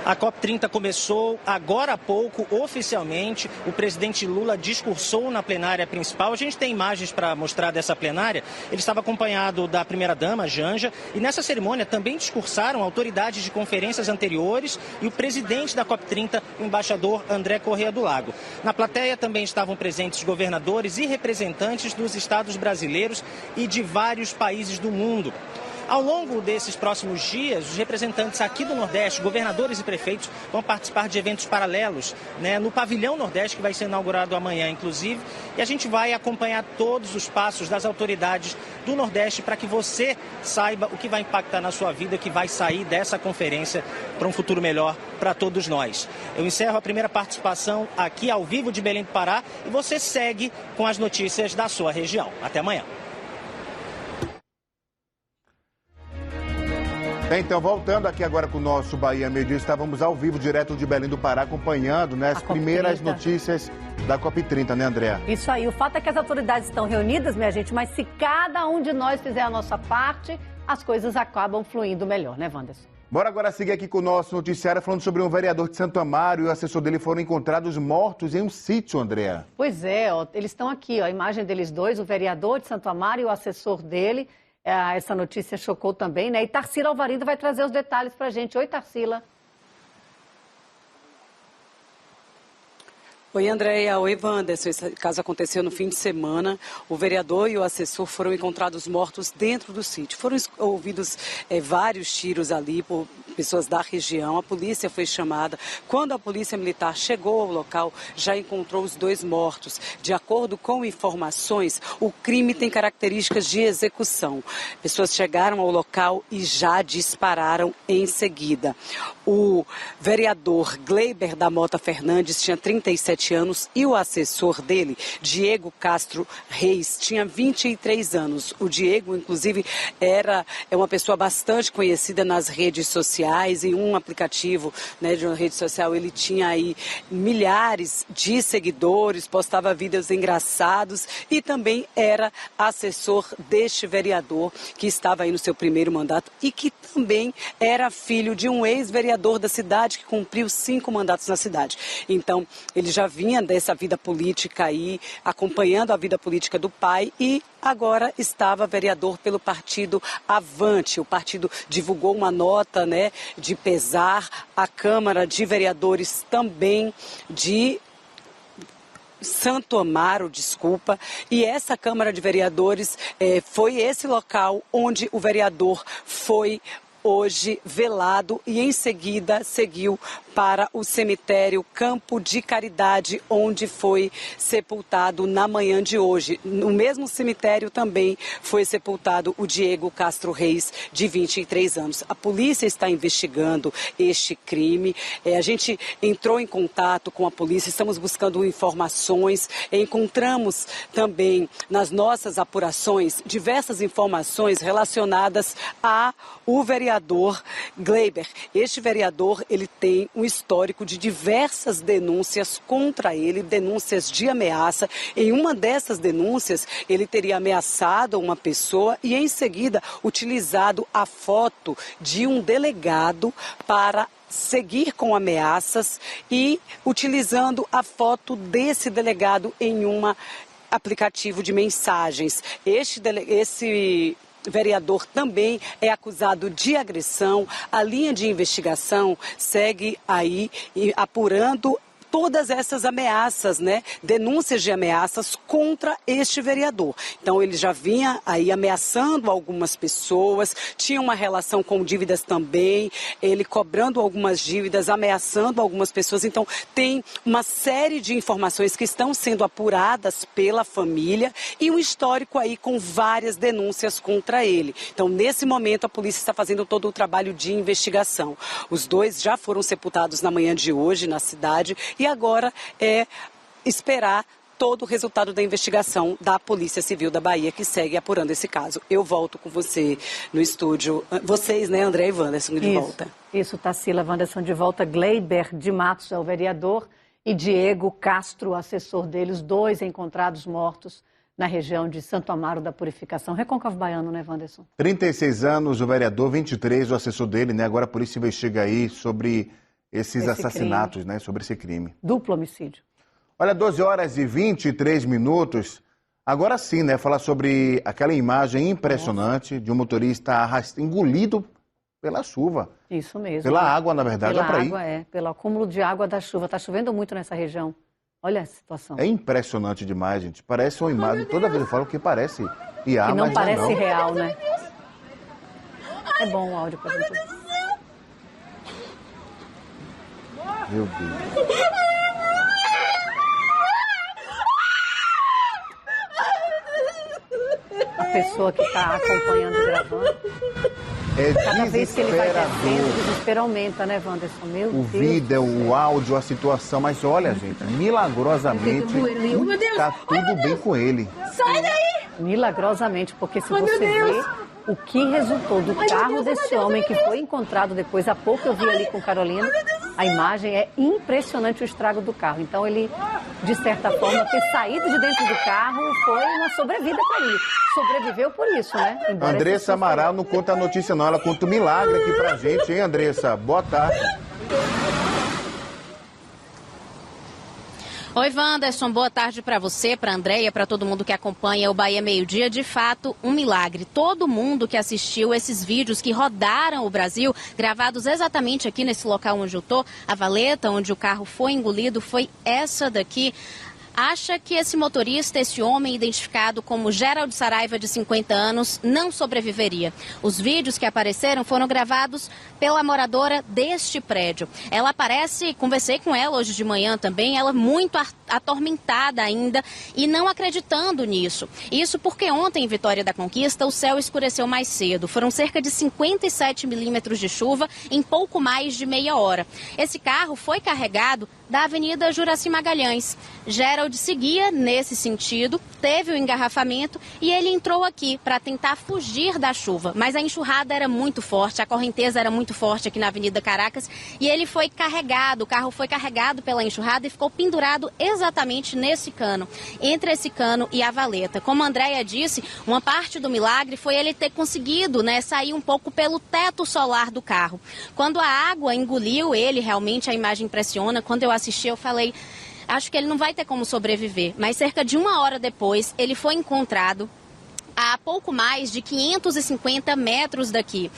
A COP30 começou agora há pouco, oficialmente. O presidente Lula discursou na plenária principal. A gente tem imagens para mostrar dessa plenária. Ele estava acompanhado da primeira-dama, Janja, e nessa cerimônia também discursaram autoridades de conferências anteriores e o presidente da COP30, o embaixador André Corrêa do Lago. Na plateia também estavam presentes governadores e representantes dos estados brasileiros e de vários países do mundo. Ao longo desses próximos dias, os representantes aqui do Nordeste, governadores e prefeitos, vão participar de eventos paralelos, né, no Pavilhão Nordeste, que vai ser inaugurado amanhã, inclusive. E a gente vai acompanhar todos os passos das autoridades do Nordeste para que você saiba o que vai impactar na sua vida, o que vai sair dessa conferência para um futuro melhor para todos nós. Eu encerro a primeira participação aqui ao vivo de Belém do Pará e você segue com as notícias da sua região. Até amanhã. Então, voltando aqui agora com o nosso Bahia Meio Dia, estávamos ao vivo, direto de Belém do Pará, acompanhando, né, as primeiras notícias da COP30, né, Andréa? Isso aí, o fato é que as autoridades estão reunidas, minha gente, mas se cada um de nós fizer a nossa parte, as coisas acabam fluindo melhor, né, Wanderson? Bora agora seguir aqui com o nosso noticiário, falando sobre um vereador de Santo Amaro e o assessor dele foram encontrados mortos em um sítio, Andréa. Pois é, ó, eles estão aqui, ó, a imagem deles dois, o vereador de Santo Amaro e o assessor dele. Essa notícia chocou também, né? E Tarsila Alvarido vai trazer os detalhes pra gente. Oi, Tarsila. Oi, Andréia. Oi, Wanderson. Esse caso aconteceu no fim de semana. O vereador e o assessor foram encontrados mortos dentro do sítio. Foram ouvidos vários tiros ali por pessoas da região. A polícia foi chamada. Quando a polícia militar chegou ao local, já encontrou os dois mortos. De acordo com informações, o crime tem características de execução. Pessoas chegaram ao local e já dispararam em seguida. O vereador Gleiber da Mota Fernandes tinha 37 anos e o assessor dele, Diego Castro Reis, tinha 23 anos. O Diego, inclusive, é uma pessoa bastante conhecida nas redes sociais. Em um aplicativo, né, de uma rede social, ele tinha aí milhares de seguidores, postava vídeos engraçados e também era assessor deste vereador que estava aí no seu primeiro mandato e que também era filho de um ex-vereador da cidade que cumpriu 5 mandatos na cidade. Então, ele já vinha dessa vida política aí, acompanhando a vida política do pai e agora estava vereador pelo partido Avante. O partido divulgou uma nota, né, de pesar. A Câmara de Vereadores também de Santo Amaro, e essa Câmara de Vereadores foi esse local onde o vereador foi hoje velado e em seguida seguiu para o cemitério Campo de Caridade, onde foi sepultado na manhã de hoje. No mesmo cemitério também foi sepultado o Diego Castro Reis, de 23 anos. A polícia está investigando este crime. A gente entrou em contato com a polícia, estamos buscando informações. Encontramos também nas nossas apurações diversas informações relacionadas ao vereador Gleiber. Este vereador, ele tem um histórico de diversas denúncias contra ele, denúncias de ameaça. Em uma dessas denúncias, ele teria ameaçado uma pessoa e, em seguida, utilizado a foto de um delegado para seguir com ameaças e utilizando a foto desse delegado em um aplicativo de mensagens. Esse vereador também é acusado de agressão. A linha de investigação segue aí apurando todas essas ameaças, né? Denúncias de ameaças contra este vereador. Então, ele já vinha aí ameaçando algumas pessoas, tinha uma relação com dívidas também, ele cobrando algumas dívidas, ameaçando algumas pessoas. Então, tem uma série de informações que estão sendo apuradas pela família e um histórico aí com várias denúncias contra ele. Então, nesse momento, a polícia está fazendo todo o trabalho de investigação. Os dois já foram sepultados na manhã de hoje na cidade e agora é esperar todo o resultado da investigação da Polícia Civil da Bahia, que segue apurando esse caso. Eu volto com você no estúdio. Vocês, né, André e Wanderson, de volta. Isso, Tarsila, Wanderson de volta. Gleiber de Matos é o vereador e Diego Castro, assessor dele, os dois encontrados mortos na região de Santo Amaro da Purificação. Recôncavo Baiano, né, Wanderson? 36 anos, o vereador, 23, o assessor dele, né? Agora a polícia investiga aí sobre esses assassinatos, crime, né, sobre esse crime. Duplo homicídio. Olha, 12 horas e 23 minutos. Agora sim, né, falar sobre aquela imagem impressionante de um motorista engolido pela chuva. Isso mesmo. Pela água, na verdade. Pela água, pelo acúmulo de água da chuva. Está chovendo muito nessa região. Olha a situação. É impressionante demais, gente. Parece uma imagem, toda vez eu falo que parece IA, mas não parece real, né? É bom o áudio para gente. Meu Deus. A pessoa que está acompanhando e gravando. Cada vez que ele vai descendo, o desespero aumenta, né, Wanderson? Meu Deus. O vídeo, o áudio, a situação. Mas olha, gente, milagrosamente está tudo bem com ele. Sai daí! Milagrosamente, porque se você vê o que resultou do carro desse homem que foi encontrado depois, há pouco eu vi ali com Carolina, a imagem é impressionante, o estrago do carro. Então ele, de certa forma, ter saído de dentro do carro foi uma sobrevida para ele. Sobreviveu por isso, né? Embora Andressa Amaral não conta a notícia não, ela conta um milagre aqui pra gente, hein, Andressa? Boa tarde. Oi, Wanderson, boa tarde para você, para a Andréia, para todo mundo que acompanha o Bahia Meio Dia. De fato, um milagre. Todo mundo que assistiu esses vídeos que rodaram o Brasil, gravados exatamente aqui nesse local onde eu tô, a valeta onde o carro foi engolido, foi essa daqui. acha que esse motorista, esse homem identificado como Gerald Saraiva, de 50 anos, não sobreviveria. Os vídeos que apareceram foram gravados pela moradora deste prédio. Ela aparece, conversei com ela hoje de manhã também, ela muito atormentada ainda e não acreditando nisso. Isso porque ontem, em Vitória da Conquista, o céu escureceu mais cedo. Foram cerca de 57 milímetros de chuva em pouco mais de meia hora. Esse carro foi carregado da Avenida Juraci Magalhães. Gerald seguia nesse sentido, teve o engarrafamento e ele entrou aqui para tentar fugir da chuva. Mas a enxurrada era muito forte, a correnteza era muito forte aqui na Avenida Caracas e ele foi carregado, o carro foi carregado pela enxurrada e ficou pendurado exatamente nesse cano, entre esse cano e a valeta. Como a Andréia disse, uma parte do milagre foi ele ter conseguido, sair um pouco pelo teto solar do carro. Quando a água engoliu ele, realmente a imagem impressiona. Quando eu assisti, eu falei, acho que ele não vai ter como sobreviver. Mas cerca de uma hora depois, ele foi encontrado a pouco mais de 550 metros daqui,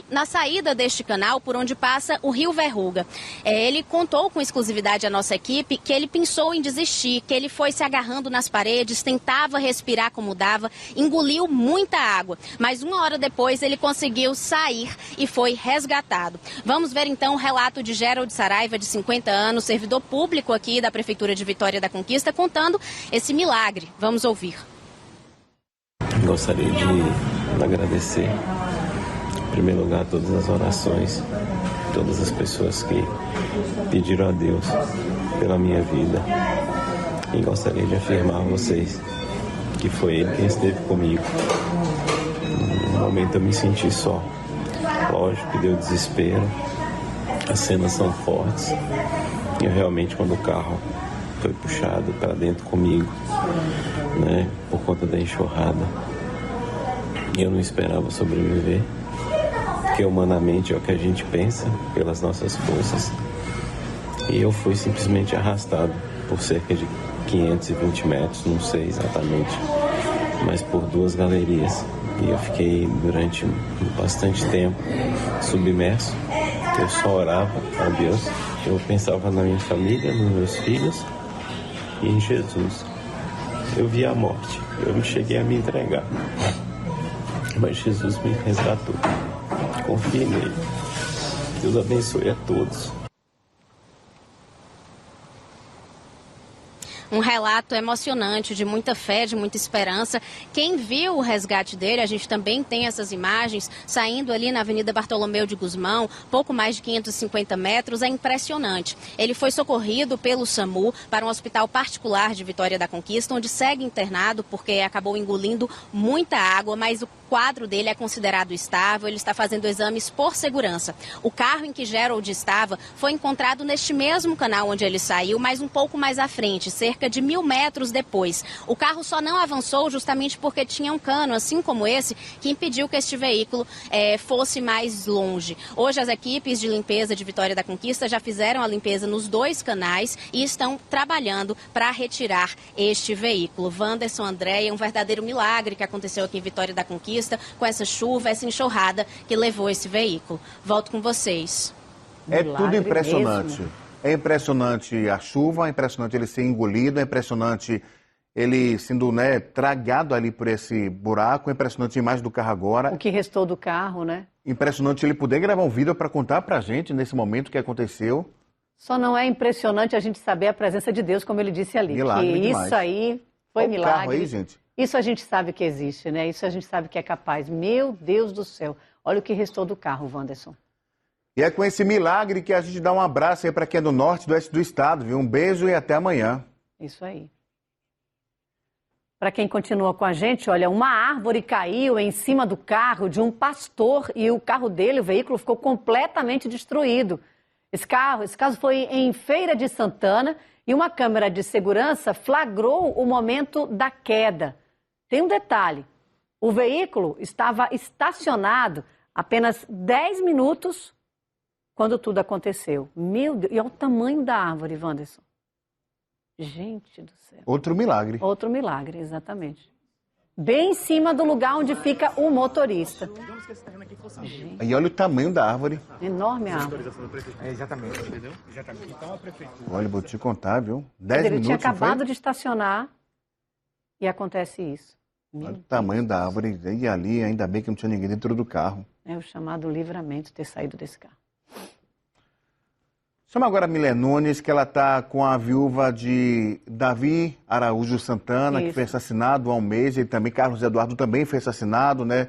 na saída deste canal por onde passa o Rio Verruga. Ele contou com exclusividade à nossa equipe que ele pensou em desistir, que ele foi se agarrando nas paredes, tentava respirar como dava, engoliu muita água, mas uma hora depois ele conseguiu sair e foi resgatado. Vamos ver então o relato de Gerald Saraiva, de 50 anos, servidor público aqui da Prefeitura de Vitória da Conquista, contando esse milagre. Vamos ouvir. Gostaria de agradecer, em primeiro lugar, todas as orações, todas as pessoas que pediram a Deus pela minha vida. E gostaria de afirmar a vocês que foi Ele quem esteve comigo. No momento eu me senti só. Lógico que deu desespero, as cenas são fortes. E realmente, quando o carro foi puxado para dentro comigo, por conta da enxurrada, eu não esperava sobreviver, porque humanamente é o que a gente pensa, pelas nossas forças, e eu fui simplesmente arrastado por cerca de 520 metros, não sei exatamente, mas por duas galerias, e eu fiquei durante bastante tempo submerso. Eu só orava a Deus, eu pensava na minha família, nos meus filhos e em Jesus. Eu vi a morte, eu não cheguei a me entregar, mas Jesus me resgatou. Confie nele. Deus abençoe a todos. Um relato emocionante, de muita fé, de muita esperança. Quem viu o resgate dele, a gente também tem essas imagens, saindo ali na Avenida Bartolomeu de Gusmão, pouco mais de 550 metros, é impressionante. Ele foi socorrido pelo SAMU para um hospital particular de Vitória da Conquista, onde segue internado porque acabou engolindo muita água, mas o quadro dele é considerado estável, ele está fazendo exames por segurança. O carro em que Gerald estava foi encontrado neste mesmo canal onde ele saiu, mas um pouco mais à frente, cerca de 1.000 metros depois. O carro só não avançou justamente porque tinha um cano, assim como esse, que impediu que este veículo fosse mais longe. Hoje as equipes de limpeza de Vitória da Conquista já fizeram a limpeza nos dois canais e estão trabalhando para retirar este veículo. Wanderson, Andréia, um verdadeiro milagre que aconteceu aqui em Vitória da Conquista, com essa chuva, essa enxurrada que levou esse veículo. Volto com vocês. É tudo impressionante. Mesmo. É impressionante a chuva, é impressionante ele ser engolido, é impressionante ele sendo tragado ali por esse buraco, é impressionante a imagem do carro agora. O que restou do carro, né? Impressionante ele poder gravar um vídeo para contar pra gente nesse momento o que aconteceu. Só não é impressionante a gente saber a presença de Deus, como ele disse ali. Milagre que demais. Isso aí foi Olha milagre. O carro aí, gente. Isso a gente sabe que existe, né? Isso a gente sabe que é capaz. Meu Deus do céu. Olha o que restou do carro, Wanderson. E é com esse milagre que a gente dá um abraço aí para quem é do norte e do oeste do estado, viu? Um beijo e até amanhã. Isso aí. Para quem continua com a gente, olha, uma árvore caiu em cima do carro de um pastor e o carro dele, o veículo, ficou completamente destruído. Esse caso foi em Feira de Santana e uma câmera de segurança flagrou o momento da queda. Tem um detalhe, o veículo estava estacionado apenas 10 minutos quando tudo aconteceu. Meu Deus, e olha o tamanho da árvore, Wanderson. Gente do céu. Outro milagre. Outro milagre, exatamente. bem em cima do lugar onde fica o motorista. E olha o tamanho da árvore. Enorme a árvore. Exatamente, entendeu? Exatamente. Então a prefeitura... Olha, vou te contar, viu? 10 Ele minutos, tinha acabado de estacionar e acontece isso. Olha o tamanho da árvore. E ali, ainda bem que não tinha ninguém dentro do carro. É o chamado livramento ter saído desse carro. Chama agora a Milé Nunes, que ela está com a viúva de Davi Araújo Santana, que foi assassinado há um mês, e também Carlos Eduardo também foi assassinado, né?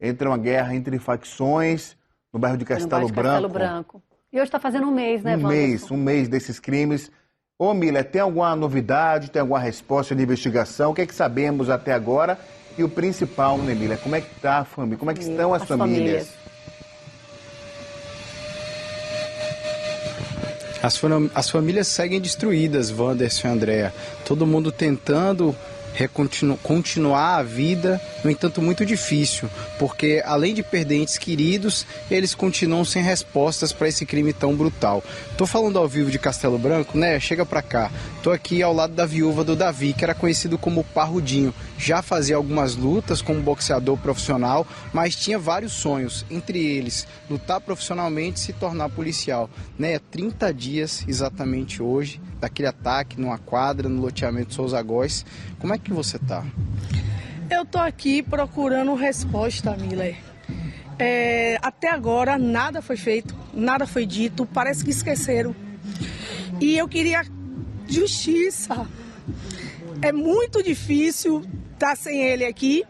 Entre uma guerra entre facções no bairro de Castelo Branco. E hoje está fazendo um mês, né, Wanderson? Um mês desses crimes. Ô, Milé, tem alguma novidade, tem alguma resposta de investigação? O que é que sabemos até agora? E o principal, né, Milé? Como é que está a família? Como é que estão as famílias? As famílias seguem destruídas, Wanderson e Andréa. Todo mundo tentando continuar a vida, no entanto muito difícil, porque além de perder entes queridos, eles continuam sem respostas para esse crime tão brutal. Tô falando ao vivo de Castelo Branco, né? Chega pra cá. Tô aqui ao lado da viúva do Davi, que era conhecido como Parrudinho. Já fazia algumas lutas como boxeador profissional, mas tinha vários sonhos, entre eles lutar profissionalmente e se tornar policial, né? 30 dias exatamente hoje daquele ataque numa quadra no loteamento Souza Góes. Como é que você tá? Eu tô aqui procurando resposta, Miller. Até agora nada foi feito, nada foi dito, parece que esqueceram. E eu queria justiça. É muito difícil estar sem ele aqui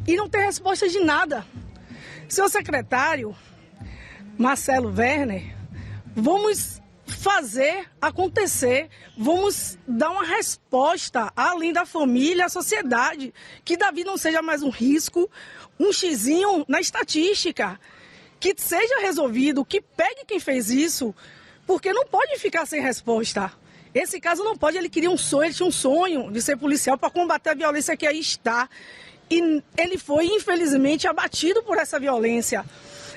e não ter resposta de nada. Seu secretário, Marcelo Werner, vamos fazer acontecer, vamos dar uma resposta além da família, à sociedade, que Davi não seja mais um risco, um xizinho na estatística, que seja resolvido, que pegue quem fez isso, porque não pode ficar sem resposta. Esse caso não pode, ele tinha um sonho de ser policial para combater a violência que aí está, e ele foi infelizmente abatido por essa violência.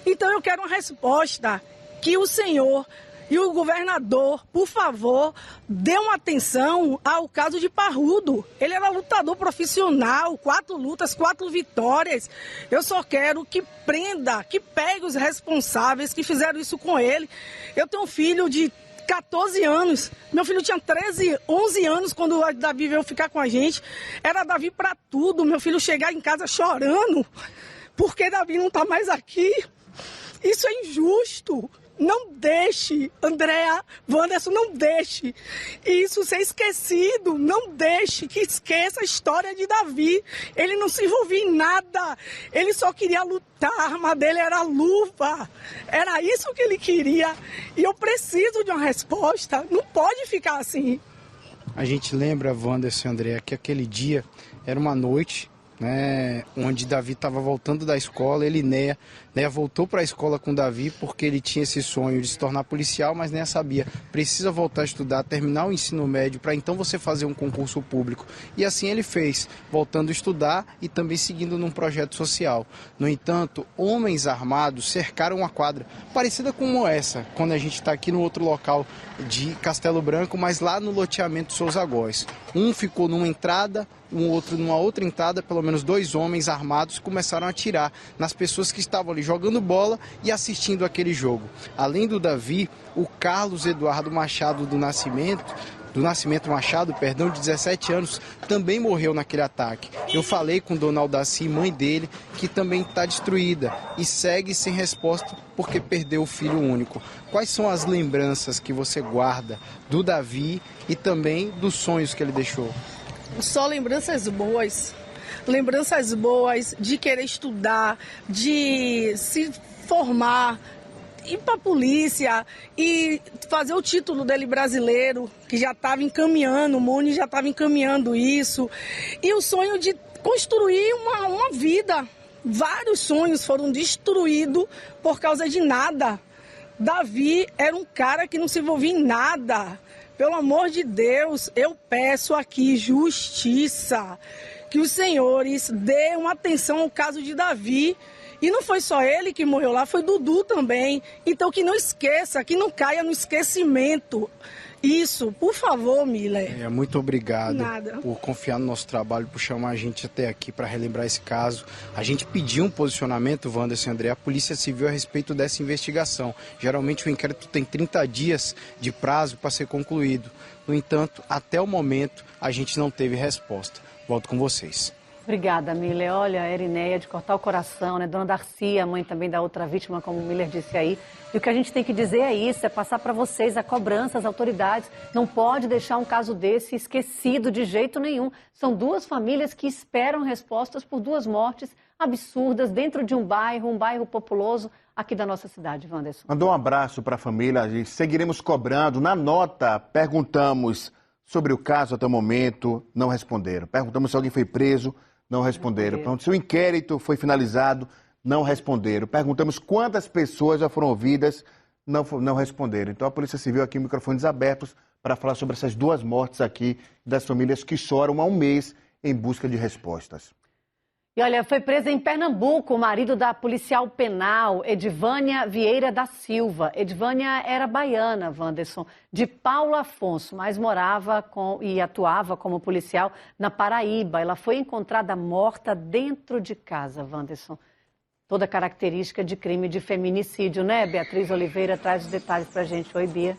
Então eu quero uma resposta, que o senhor e o governador, por favor, dê uma atenção ao caso de Parrudo. Ele era lutador profissional, 4 lutas, 4 vitórias. Eu só quero que prenda, que pegue os responsáveis que fizeram isso com ele. Eu tenho um filho de 14 anos. Meu filho tinha 11 anos quando o Davi veio ficar com a gente. Era Davi para tudo. Meu filho chegar em casa chorando porque Davi não está mais aqui. Isso é injusto. Não deixe, Andréa, Wanderson, não deixe isso ser esquecido, não deixe que esqueça a história de Davi. Ele não se envolvia em nada, ele só queria lutar, a arma dele era a luva, era isso que ele queria. E eu preciso de uma resposta, não pode ficar assim. A gente lembra, Wanderson e Andréa, que aquele dia era uma noite, né, onde Davi estava voltando da escola, ele e Néia voltou para a escola com Davi porque ele tinha esse sonho de se tornar policial, mas Néia sabia, precisa voltar a estudar, terminar o ensino médio para então você fazer um concurso público. E assim ele fez, voltando a estudar e também seguindo num projeto social. No entanto, homens armados cercaram uma quadra parecida com essa, quando a gente está aqui no outro local de Castelo Branco, mas lá no loteamento Souza Góes. Um ficou numa entrada, um outro numa outra entrada, pelo menos 2 homens armados começaram a atirar nas pessoas que estavam ali jogando bola e assistindo aquele jogo. Além do Davi, o Carlos Eduardo Machado do Nascimento Machado, de 17 anos, também morreu naquele ataque. Eu falei com Dona Aldaci, mãe dele, que também está destruída e segue sem resposta porque perdeu o filho único. Quais são as lembranças que você guarda do Davi e também dos sonhos que ele deixou? Só lembranças boas de querer estudar, de se formar, ir para a polícia e fazer o título dele brasileiro, que já estava encaminhando, o Moni já estava encaminhando isso, e o sonho de construir uma vida. Vários sonhos foram destruídos por causa de nada. Davi era um cara que não se envolvia em nada. Pelo amor de Deus, eu peço aqui justiça, que os senhores dêem uma atenção ao caso de Davi. E não foi só ele que morreu lá, foi Dudu também. Então que não esqueça, que não caia no esquecimento. Isso, por favor, Miller. Muito obrigado Nada. por confiar no nosso trabalho, por chamar a gente até aqui para relembrar esse caso. A gente pediu um posicionamento, Wanderson e André, à Polícia Civil a respeito dessa investigação. Geralmente o inquérito tem 30 dias de prazo para ser concluído. No entanto, até o momento, a gente não teve resposta. Volto com vocês. Obrigada, Miller. Olha, a Erineia, de cortar o coração, né? Dona Darcy, a mãe também da outra vítima, como o Miller disse aí. E o que a gente tem que dizer é isso, é passar para vocês a cobrança, as autoridades. Não pode deixar um caso desse esquecido de jeito nenhum. São duas famílias que esperam respostas por duas mortes absurdas dentro de um bairro populoso aqui da nossa cidade, Wanderson. Mandou um abraço para a família e seguiremos cobrando. Na nota, perguntamos sobre o caso até o momento, não responderam. Perguntamos se alguém foi preso, não responderam. Perguntamos se o inquérito foi finalizado, não responderam. Perguntamos quantas pessoas já foram ouvidas, não responderam. Então a Polícia Civil aqui, microfones abertos, para falar sobre essas duas mortes aqui das famílias que choram há um mês em busca de respostas. E olha, foi presa em Pernambuco o marido da policial penal, Edivânia Vieira da Silva. Edivânia era baiana, Wanderson, de Paulo Afonso, mas morava e atuava como policial na Paraíba. Ela foi encontrada morta dentro de casa, Wanderson. Toda característica de crime de feminicídio, né? Beatriz Oliveira traz os detalhes pra gente. Oi, Bia.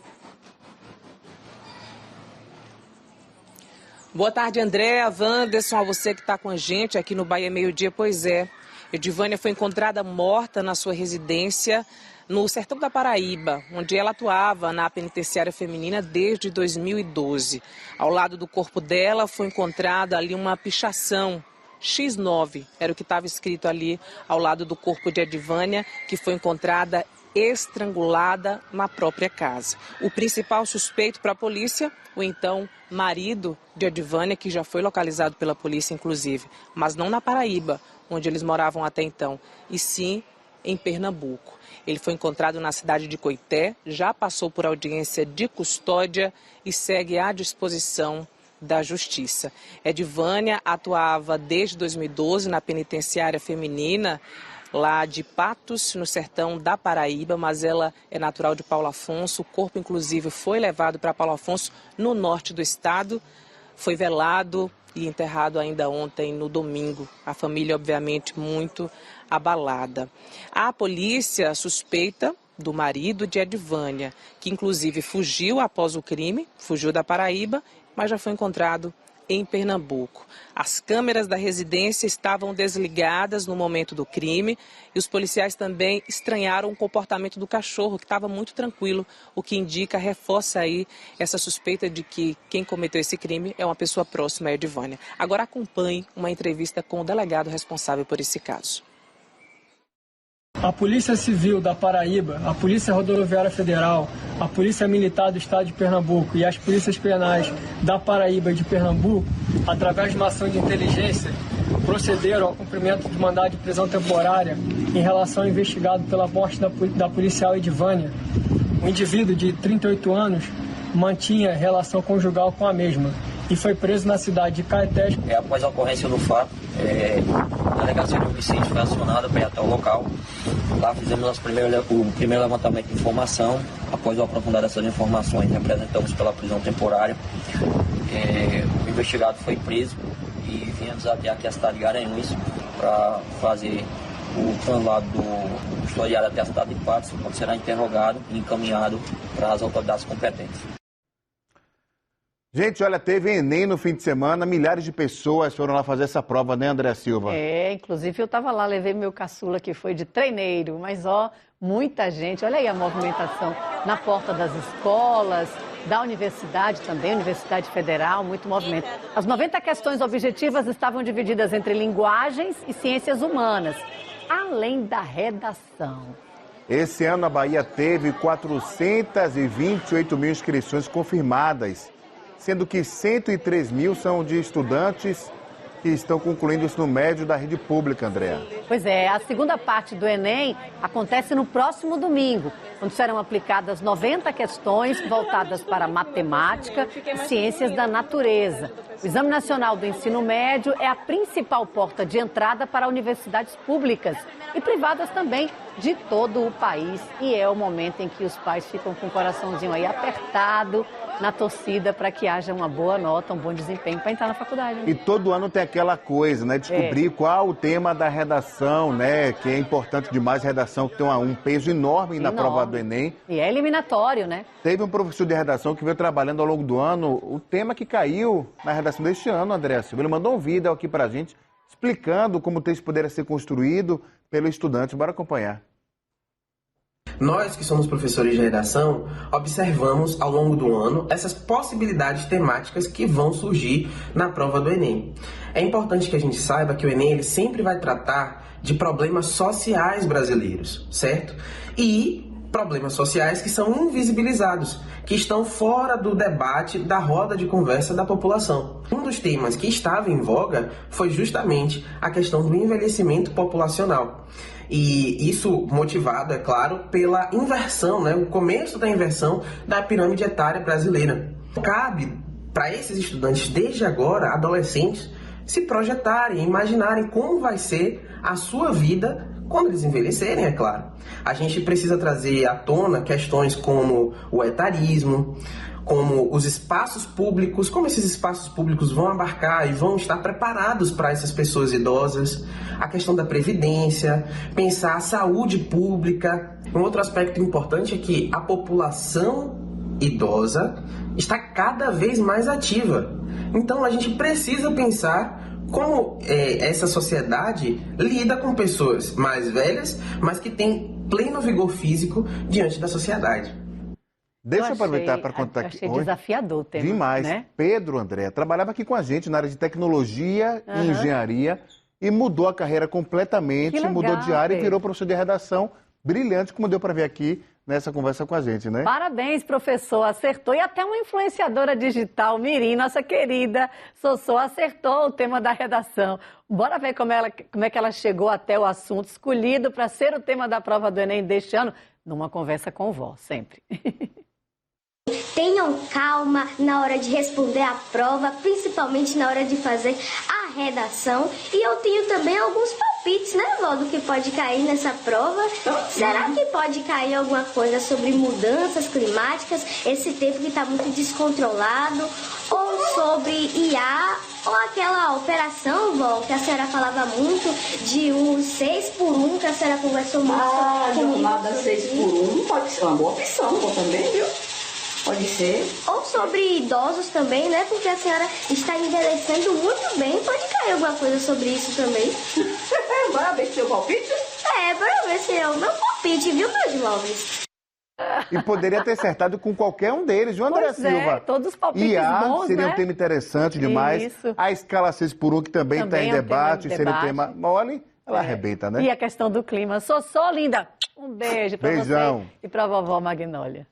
Boa tarde, André, Wanderson, a você que está com a gente aqui no Bahia Meio Dia. Pois é, Edivânia foi encontrada morta na sua residência no sertão da Paraíba, onde ela atuava na penitenciária feminina desde 2012. Ao lado do corpo dela foi encontrada ali uma pichação X9, era o que estava escrito ali ao lado do corpo de Edivânia, que foi encontrada estrangulada na própria casa. O principal suspeito para a polícia, o então marido de Edivânia, que já foi localizado pela polícia, inclusive, mas não na Paraíba, onde eles moravam até então, e sim em Pernambuco. Ele foi encontrado na cidade de Coité, já passou por audiência de custódia e segue à disposição da Justiça. Edivânia atuava desde 2012 na penitenciária feminina lá de Patos, no sertão da Paraíba, mas ela é natural de Paulo Afonso. O corpo, inclusive, foi levado para Paulo Afonso, no norte do estado. Foi velado e enterrado ainda ontem, no domingo. A família, obviamente, muito abalada. A polícia suspeita do marido de Edivânia, que inclusive fugiu após o crime, fugiu da Paraíba, mas já foi encontrado em Pernambuco. As câmeras da residência estavam desligadas no momento do crime e os policiais também estranharam o comportamento do cachorro, que estava muito tranquilo, o que indica, reforça aí essa suspeita de que quem cometeu esse crime é uma pessoa próxima a Edivânia. Agora acompanhe uma entrevista com o delegado responsável por esse caso. A Polícia Civil da Paraíba, a Polícia Rodoviária Federal, a Polícia Militar do Estado de Pernambuco e as Polícias Penais da Paraíba e de Pernambuco, através de uma ação de inteligência, procederam ao cumprimento de mandado de prisão temporária em relação ao investigado pela morte da policial Edivânia. O indivíduo de 38 anos mantinha relação conjugal com a mesma e foi preso na cidade de Caetés. Após a ocorrência do fato, a delegacia de homicídio foi acionada para ir até o local. Lá fizemos o primeiro levantamento de informação. Após o aprofundar dessas informações, representamos pela prisão temporária. O investigado foi preso e viemos até aqui a cidade de Garanhuns para fazer o translado do custodiado até a cidade de Patos, onde será interrogado e encaminhado para as autoridades competentes. Gente, olha, teve Enem no fim de semana, milhares de pessoas foram lá fazer essa prova, né, André Silva? Inclusive eu estava lá, levei meu caçula que foi de treineiro, mas muita gente, olha aí a movimentação na porta das escolas, da universidade também, Universidade Federal, muito movimento. As 90 questões objetivas estavam divididas entre linguagens e ciências humanas, além da redação. Esse ano a Bahia teve 428 mil inscrições confirmadas, sendo que 103 mil são de estudantes que estão concluindo o ensino médio da rede pública, Andréa. Pois é, a segunda parte do Enem acontece no próximo domingo, quando serão aplicadas 90 questões voltadas para matemática e ciências da natureza. O Exame Nacional do Ensino Médio é a principal porta de entrada para universidades públicas e privadas também de todo o país. E é o momento em que os pais ficam com o coraçãozinho aí apertado na torcida para que haja uma boa nota, um bom desempenho para entrar na faculdade. Né? E todo ano tem aquela coisa, né? Descobrir qual o tema da redação, né? Que é importante demais, a redação que tem um peso enorme na prova do Enem. E é eliminatório, né? Teve um professor de redação que veio trabalhando ao longo do ano o tema que caiu na redação deste ano, André Silva. Ele mandou um vídeo aqui pra gente explicando como o texto poderia ser construído pelo estudante. Bora acompanhar. Nós, que somos professores de redação, observamos ao longo do ano essas possibilidades temáticas que vão surgir na prova do Enem. É importante que a gente saiba que o Enem ele sempre vai tratar de problemas sociais brasileiros, certo? E problemas sociais que são invisibilizados, que estão fora do debate, da roda de conversa da população. Um dos temas que estava em voga foi justamente a questão do envelhecimento populacional. E isso motivado, é claro, pela inversão, né? O começo da inversão da pirâmide etária brasileira. Cabe para esses estudantes, desde agora, adolescentes, se projetarem, imaginarem como vai ser a sua vida quando eles envelhecerem, é claro. A gente precisa trazer à tona questões como o etarismo, como os espaços públicos, como esses espaços públicos vão abarcar e vão estar preparados para essas pessoas idosas, a questão da previdência, pensar a saúde pública. Um outro aspecto importante é que a população idosa está cada vez mais ativa. Então a gente precisa pensar como essa sociedade lida com pessoas mais velhas, mas que têm pleno vigor físico diante da sociedade. Deixa eu aproveitar para contar aqui. Achei desafiador o tema. Demais. Né? Pedro André trabalhava aqui com a gente na área de tecnologia e engenharia e mudou a carreira completamente, legal, mudou de área Pedro. e virou professor de redação. Brilhante, como deu para ver aqui nessa conversa com a gente, né? Parabéns, professor, acertou. E até uma influenciadora digital, Mirim, nossa querida Sossô, acertou o tema da redação. Bora ver como é que ela chegou até o assunto escolhido para ser o tema da prova do Enem deste ano, numa conversa com vó, sempre. Tenham calma na hora de responder a prova, principalmente na hora de fazer a redação. E eu tenho também alguns palpites, né, vó, do que pode cair nessa prova. Será que pode cair alguma coisa sobre mudanças climáticas, esse tempo que está muito descontrolado, ou sobre IA, ou aquela operação, vó, que a senhora falava muito, de um 6x1, que a senhora conversou muito comigo. Jornada 6x1 pode ser uma boa opção, vó, também, viu? Pode ser. Ou sobre idosos também, né? Porque a senhora está envelhecendo muito bem. Pode cair alguma coisa sobre isso também. Bora ver seu palpite? Bora ver se é o meu palpite, viu, meus jovens? E poderia ter acertado com qualquer um deles, viu, André Silva? Todos os palpites IA bons, seria né? um tema interessante demais. Isso. A escala 6x1, que também está em debate, seria um tema mole. Ela arrebenta, né? E a questão do clima. Sossô, linda, um beijo para você e para a vovó Magnólia.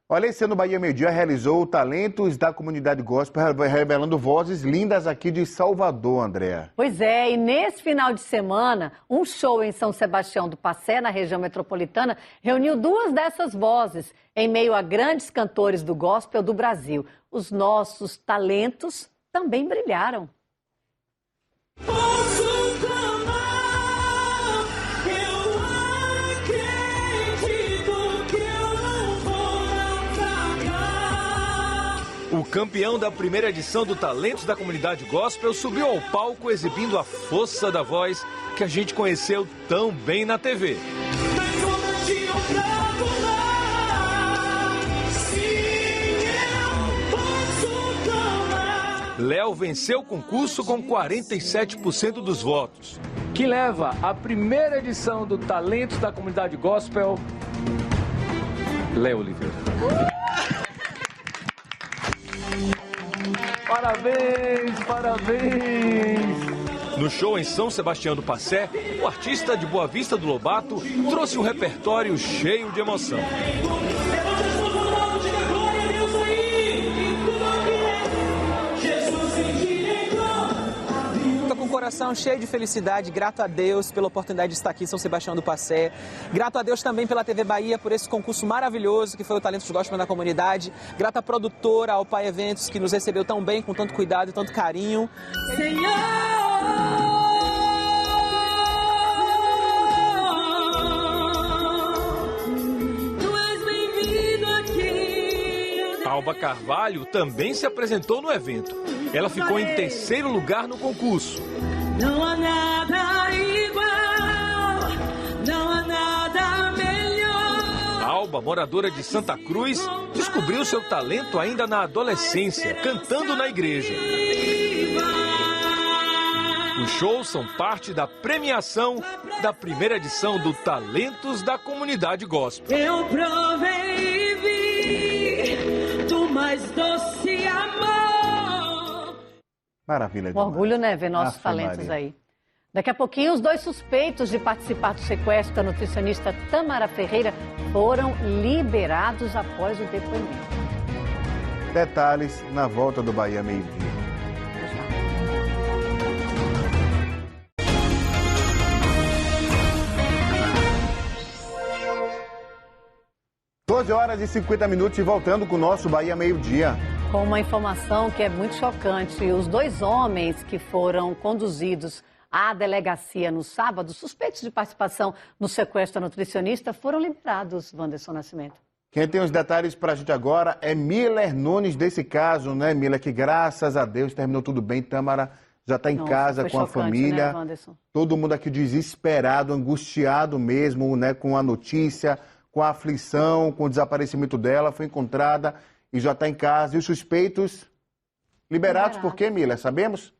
Olha, esse ano o Bahia Meio Dia realizou Talentos da Comunidade Gospel, revelando vozes lindas aqui de Salvador, Andréa. Pois é, e nesse final de semana, um show em São Sebastião do Passé, na região metropolitana, reuniu duas dessas vozes, em meio a grandes cantores do gospel do Brasil. Os nossos talentos também brilharam. O campeão da primeira edição do Talentos da Comunidade Gospel subiu ao palco exibindo a força da voz que a gente conheceu tão bem na TV. Léo venceu o concurso com 47% dos votos. Que leva a primeira edição do Talentos da Comunidade Gospel, Léo Oliveira. Parabéns, parabéns! No show em São Sebastião do Passé, o artista de Boa Vista do Lobato trouxe um repertório cheio de emoção. coração cheio de felicidade, grato a Deus pela oportunidade de estar aqui em São Sebastião do Passé. Grato a Deus também pela TV Bahia, por esse concurso maravilhoso que foi o Talentos Gospel na Comunidade. Grato à produtora, ao Pai Eventos, que nos recebeu tão bem, com tanto cuidado e tanto carinho. Senhor! Alba Carvalho também se apresentou no evento. Ela ficou em terceiro lugar no concurso. Não há nada igual, não há nada melhor. Alba, moradora de Santa Cruz, descobriu seu talento ainda na adolescência, cantando na igreja. Os shows são parte da premiação da primeira edição do Talentos da Comunidade Gospel. Eu provei e vi do mais doce amor. Maravilha. Um orgulho, né, ver nossos Ave talentos Maria. aí. Daqui a pouquinho, os 2 suspeitos de participar do sequestro da nutricionista Tâmara Ferreira foram liberados após o depoimento. Detalhes na volta do Bahia meio-dia. 12h50 e voltando com o nosso Bahia Meio-Dia. Com uma informação que é muito chocante. Os 2 homens que foram conduzidos à delegacia no sábado, suspeitos de participação no sequestro da nutricionista, foram liberados, Wanderson Nascimento. Quem tem os detalhes para a gente agora é Miller Nunes desse caso, né, Miller? Que graças a Deus terminou tudo bem. Tâmara já está em casa com a família. Né, todo mundo aqui desesperado, angustiado mesmo, né, com a notícia, com a aflição, com o desaparecimento dela. Foi encontrada e já está em casa. E os suspeitos liberados por quê, Miller? Sabemos?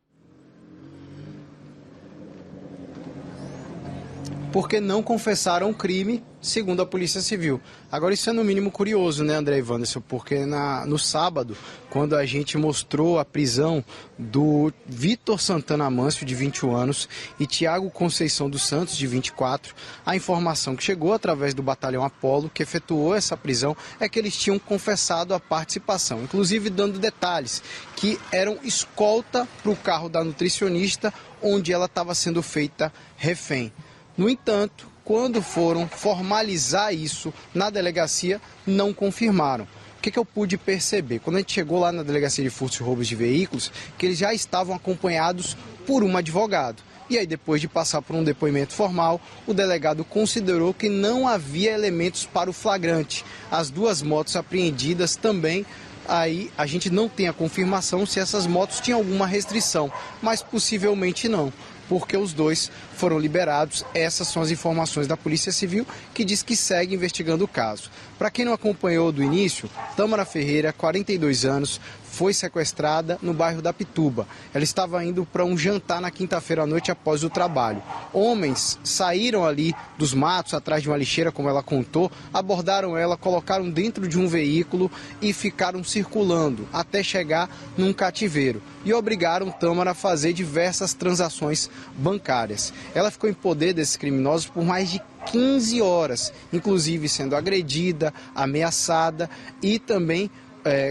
Porque não confessaram o crime, segundo a Polícia Civil. Agora, isso é no mínimo curioso, né, André e Wanderson? Porque no sábado, quando a gente mostrou a prisão do Vitor Santana Amâncio, de 21 anos, e Tiago Conceição dos Santos, de 24, a informação que chegou através do Batalhão Apolo, que efetuou essa prisão, é que eles tinham confessado a participação, inclusive dando detalhes, que eram escolta para o carro da nutricionista, onde ela estava sendo feita refém. No entanto, quando foram formalizar isso na delegacia, não confirmaram. O que eu pude perceber? Quando a gente chegou lá na delegacia de furtos e roubos de veículos, que eles já estavam acompanhados por um advogado. E aí, depois de passar por um depoimento formal, o delegado considerou que não havia elementos para o flagrante. As 2 motos apreendidas também. Aí a gente não tem a confirmação se essas motos tinham alguma restrição, mas possivelmente não, porque os 2 foram liberados. Essas são as informações da Polícia Civil, que diz que segue investigando o caso. Para quem não acompanhou do início, Tâmara Ferreira, 42 anos, foi sequestrada no bairro da Pituba. Ela estava indo para um jantar na quinta-feira à noite após o trabalho. Homens saíram ali dos matos, atrás de uma lixeira, como ela contou, abordaram ela, colocaram dentro de um veículo e ficaram circulando até chegar num cativeiro. E obrigaram Tâmara a fazer diversas transações bancárias. Ela ficou em poder desses criminosos por mais de 15 horas, inclusive sendo agredida, ameaçada e também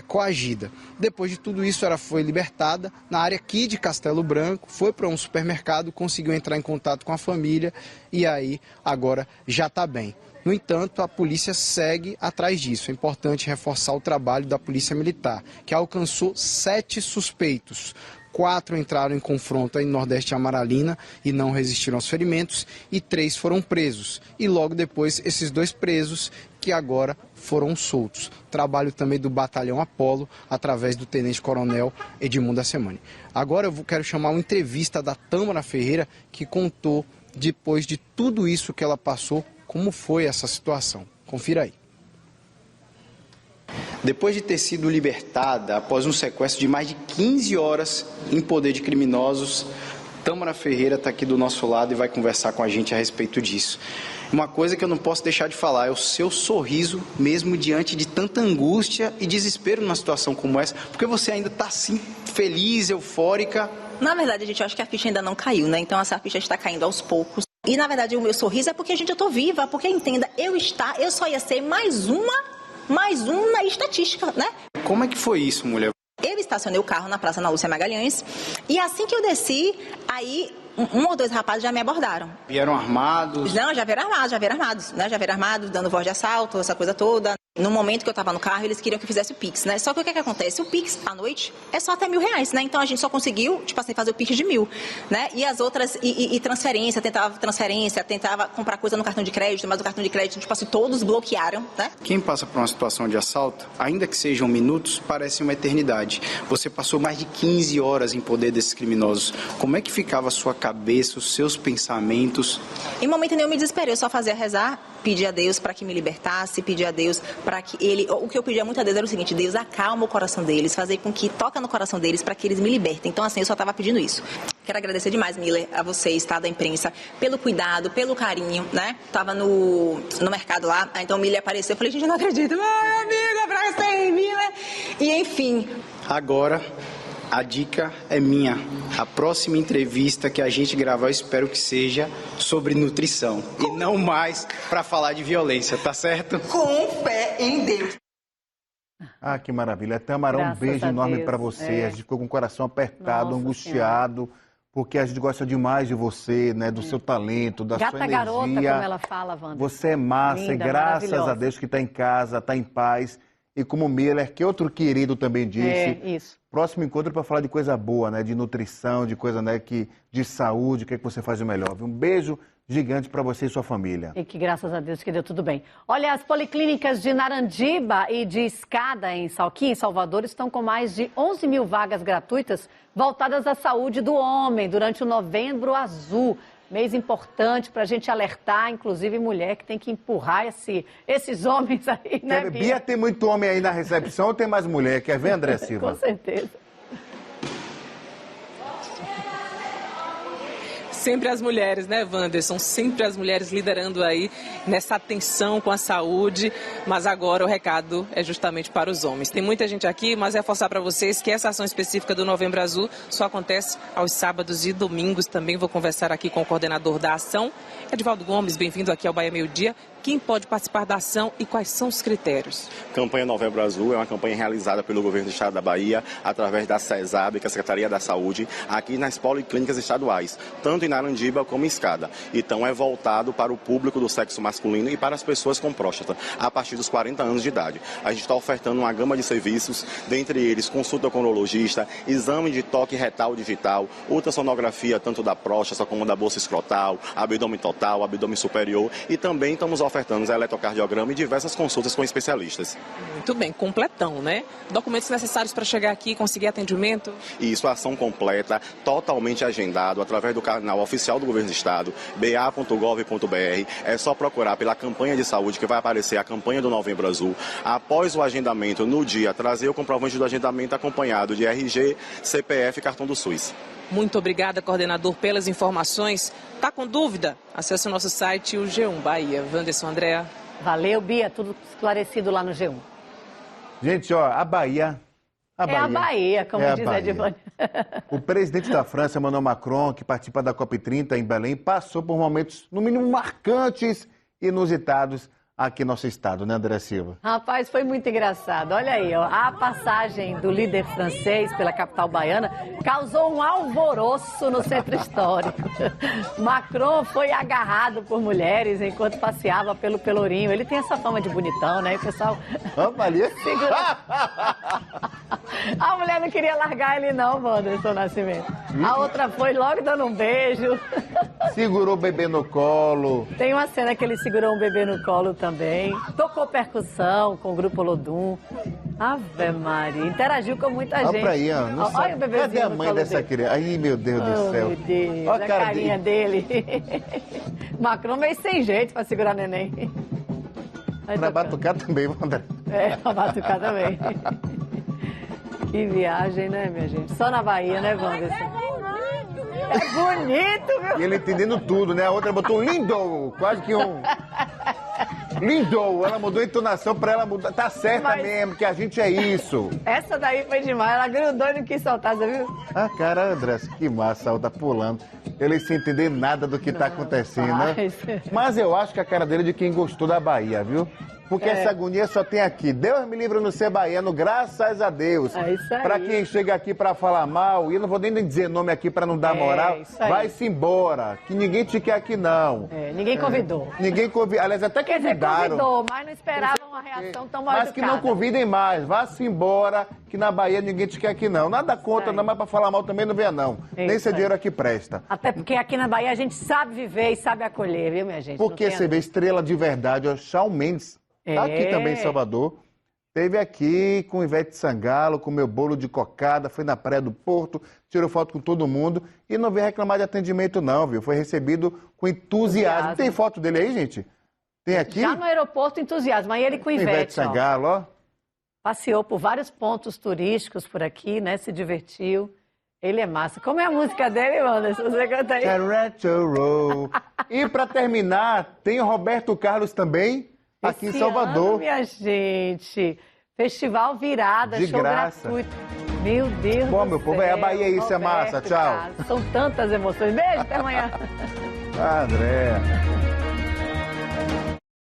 coagida. Depois de tudo isso, ela foi libertada na área aqui de Castelo Branco, foi para um supermercado, conseguiu entrar em contato com a família e aí agora já está bem. No entanto, a polícia segue atrás disso. É importante reforçar o trabalho da Polícia Militar, que alcançou 7 suspeitos. 4 entraram em confronto em Nordeste Amaralina e não resistiram aos ferimentos, e 3 foram presos. E logo depois, esses 2 presos que agora foram soltos. Trabalho também do Batalhão Apolo, através do Tenente-Coronel Edmundo Assemani. Agora eu quero chamar uma entrevista da Tâmara Ferreira, que contou, depois de tudo isso que ela passou, como foi essa situação. Confira aí. Depois de ter sido libertada após um sequestro de mais de 15 horas em poder de criminosos, Tâmara Ferreira está aqui do nosso lado e vai conversar com a gente a respeito disso. Uma coisa que eu não posso deixar de falar é o seu sorriso, mesmo diante de tanta angústia e desespero numa situação como essa, porque você ainda está assim, feliz, eufórica. Na verdade, gente, eu acho que a ficha ainda não caiu, né? Então essa ficha está caindo aos poucos. E na verdade o meu sorriso é porque, gente, eu tô viva, porque entenda, eu só ia ser mais uma na estatística, né? Como é que foi isso, mulher? Eu estacionei o carro na Praça Ana Lúcia Magalhães e assim que eu desci, aí um ou 2 rapazes já me abordaram. Vieram armados? Não, já vieram armados, né? Já vieram armados, dando voz de assalto, essa coisa toda. No momento que eu estava no carro, eles queriam que eu fizesse o Pix, né? Só que o que acontece? O Pix, à noite, é só até R$1.000, né? Então a gente só conseguiu, tipo assim, fazer o Pix de 1.000, né? E as outras, transferência, tentava comprar coisa no cartão de crédito, mas o cartão de crédito, tipo assim, todos bloquearam, né? Quem passa por uma situação de assalto, ainda que sejam minutos, parece uma eternidade. Você passou mais de 15 horas em poder desses criminosos. Como é que ficava a sua cabeça, os seus pensamentos? Em momento nenhum eu me desesperei, eu só fazia rezar, pedir a Deus para que me libertasse, pedir a Deus para que ele... O que eu pedia muito a Deus era o seguinte: Deus, acalma o coração deles, fazer com que toca no coração deles para que eles me libertem. Então, assim, eu só estava pedindo isso. Quero agradecer demais, Miller, a vocês, tá, da imprensa, pelo cuidado, pelo carinho, né? Tava no mercado lá, então o Miller apareceu, eu falei, gente, não acredito. Ai, amiga, abraço aí, Miller. E, enfim... Agora... A dica é minha. A próxima entrevista que a gente gravar, eu espero que seja sobre nutrição. E não mais para falar de violência, tá certo? Com fé em Deus. Ah, que maravilha. Tamara, um beijo enorme para você. A gente ficou com o coração apertado, angustiado, porque a gente gosta demais de você, né? Do seu talento, da sua energia. Gata garota, como ela fala, Wanda. Você é massa, linda, e graças a Deus que está em casa, está em paz. E como o Miller, que outro querido também disse, próximo encontro para falar de coisa boa, né? De nutrição, de coisa, né? De saúde, o que é que você faz de melhor. Um beijo gigante para você e sua família. E que graças a Deus que deu tudo bem. Olha, as policlínicas de Narandiba e de Escada, em Salvador, estão com mais de 11 mil vagas gratuitas voltadas à saúde do homem durante o Novembro Azul. Mês importante para a gente alertar, inclusive mulher que tem que empurrar esses homens aí, né, Bia? Bia, tem muito homem aí na recepção ou tem mais mulher? Quer ver, André Silva? Com certeza. Sempre as mulheres, né, Wanderson? Sempre as mulheres liderando aí nessa atenção com a saúde, mas agora o recado é justamente para os homens. Tem muita gente aqui, mas reforçar para vocês que essa ação específica do Novembro Azul só acontece aos sábados e domingos. Também vou conversar aqui com o coordenador da ação, Edivaldo Gomes. Bem-vindo aqui ao Bahia Meio Dia. Quem pode participar da ação e quais são os critérios? Campanha Novembro Azul é uma campanha realizada pelo Governo do Estado da Bahia, através da CESAB, que é a Secretaria da Saúde, aqui nas policlínicas estaduais, tanto em Narandiba como em Escada. Então é voltado para o público do sexo masculino e para as pessoas com próstata, a partir dos 40 anos de idade. A gente está ofertando uma gama de serviços, dentre eles consulta com urologista, exame de toque retal digital, ultrassonografia tanto da próstata como da bolsa escrotal, abdômen total, abdômen superior, e também estamos ofertando eletrocardiograma e diversas consultas com especialistas. Muito bem, completão, né? Documentos necessários para chegar aqui e conseguir atendimento? Isso, a ação completa, totalmente agendado, através do canal oficial do Governo do Estado, ba.gov.br. É só procurar pela campanha de saúde, que vai aparecer a campanha do Novembro Azul. Após o agendamento, no dia, trazer o comprovante do agendamento acompanhado de RG, CPF e cartão do SUS. Muito obrigada, coordenador, pelas informações. Tá com dúvida? Acesse o nosso site, o G1 Bahia. Wanderson, Andréa. Valeu, Bia. Tudo esclarecido lá no G1. Gente, ó, a Bahia, como diz a Edivânia. O presidente da França, Emmanuel Macron, que participa da COP30 em Belém, passou por momentos, no mínimo, marcantes e inusitados aqui no nosso estado, né, André Silva? Rapaz, foi muito engraçado. Olha aí, ó, a passagem do líder francês pela capital baiana causou um alvoroço no centro histórico. Macron foi agarrado por mulheres enquanto passeava pelo Pelourinho. Ele tem essa fama de bonitão, né? E o pessoal segura... A mulher não queria largar ele não, Wanderson Nascimento. A outra foi logo dando um beijo. Segurou o bebê no colo. Tem uma cena que ele segurou um bebê no colo também. Tocou percussão com o Grupo Olodum. Ave Maria. Interagiu com muita gente. Olha pra aí, ó. Olha o bebezinho. Cadê a mãe dessa criança? Ai, meu Deus do céu. Meu Deus. Olha a carinha dele. Macron meio sem jeito pra segurar neném. Pra batucar também, André. Pra batucar também. Que viagem, né, minha gente? Só na Bahia, né, Wanderson? É bonito, meu. E ele entendendo tudo, né? A outra botou lindo, quase que um... Lindo! Ela mudou a entonação pra ela mudar. Tá certa mesmo, que a gente é isso. Essa daí foi demais, ela grudou e não quis soltar, você viu? Ah, cara, André, que massa, ela tá pulando. Ele sem entender nada do que está acontecendo, né? Mas eu acho que a cara dele é de quem gostou da Bahia, viu? Porque essa agonia só tem aqui. Deus me livre no ser baiano, graças a Deus. É isso aí. Pra quem chega aqui pra falar mal, e eu não vou nem dizer nome aqui pra não dar moral, vai-se embora, que ninguém te quer aqui não. Ninguém convidou. Ninguém convidou, aliás, até convidaram. Convidou, mas não esperavam uma reação tão mal Mas que não convidem mais, vá-se embora, que na Bahia ninguém te quer aqui não. Nada contra, não, mas pra falar mal também não venha não. Nem seu dinheiro aqui presta. Até porque aqui na Bahia a gente sabe viver e sabe acolher, viu, minha gente? Porque você vê estrela de verdade, ó, Shawn Mendes. Tá aqui também em Salvador. Esteve aqui com Ivete Sangalo, com meu bolo de cocada, foi na Praia do Porto, tirou foto com todo mundo e não veio reclamar de atendimento não, viu? Foi recebido com entusiasmo. Tem foto dele aí, gente? Tem aqui? Já no aeroporto, entusiasmo. Aí ele com Ivete Sangalo, ó. Passeou por vários pontos turísticos por aqui, né? Se divertiu. Ele é massa. Como é a música dele, Anderson? Você canta aí? E pra terminar, tem o Roberto Carlos também. Aqui em Salvador. Minha gente. Festival Virada, de show graça. gratuito. Meu Deus do céu. Meu povo, é a Bahia isso, é massa. Tchau. São tantas emoções. Beijo, até amanhã. André.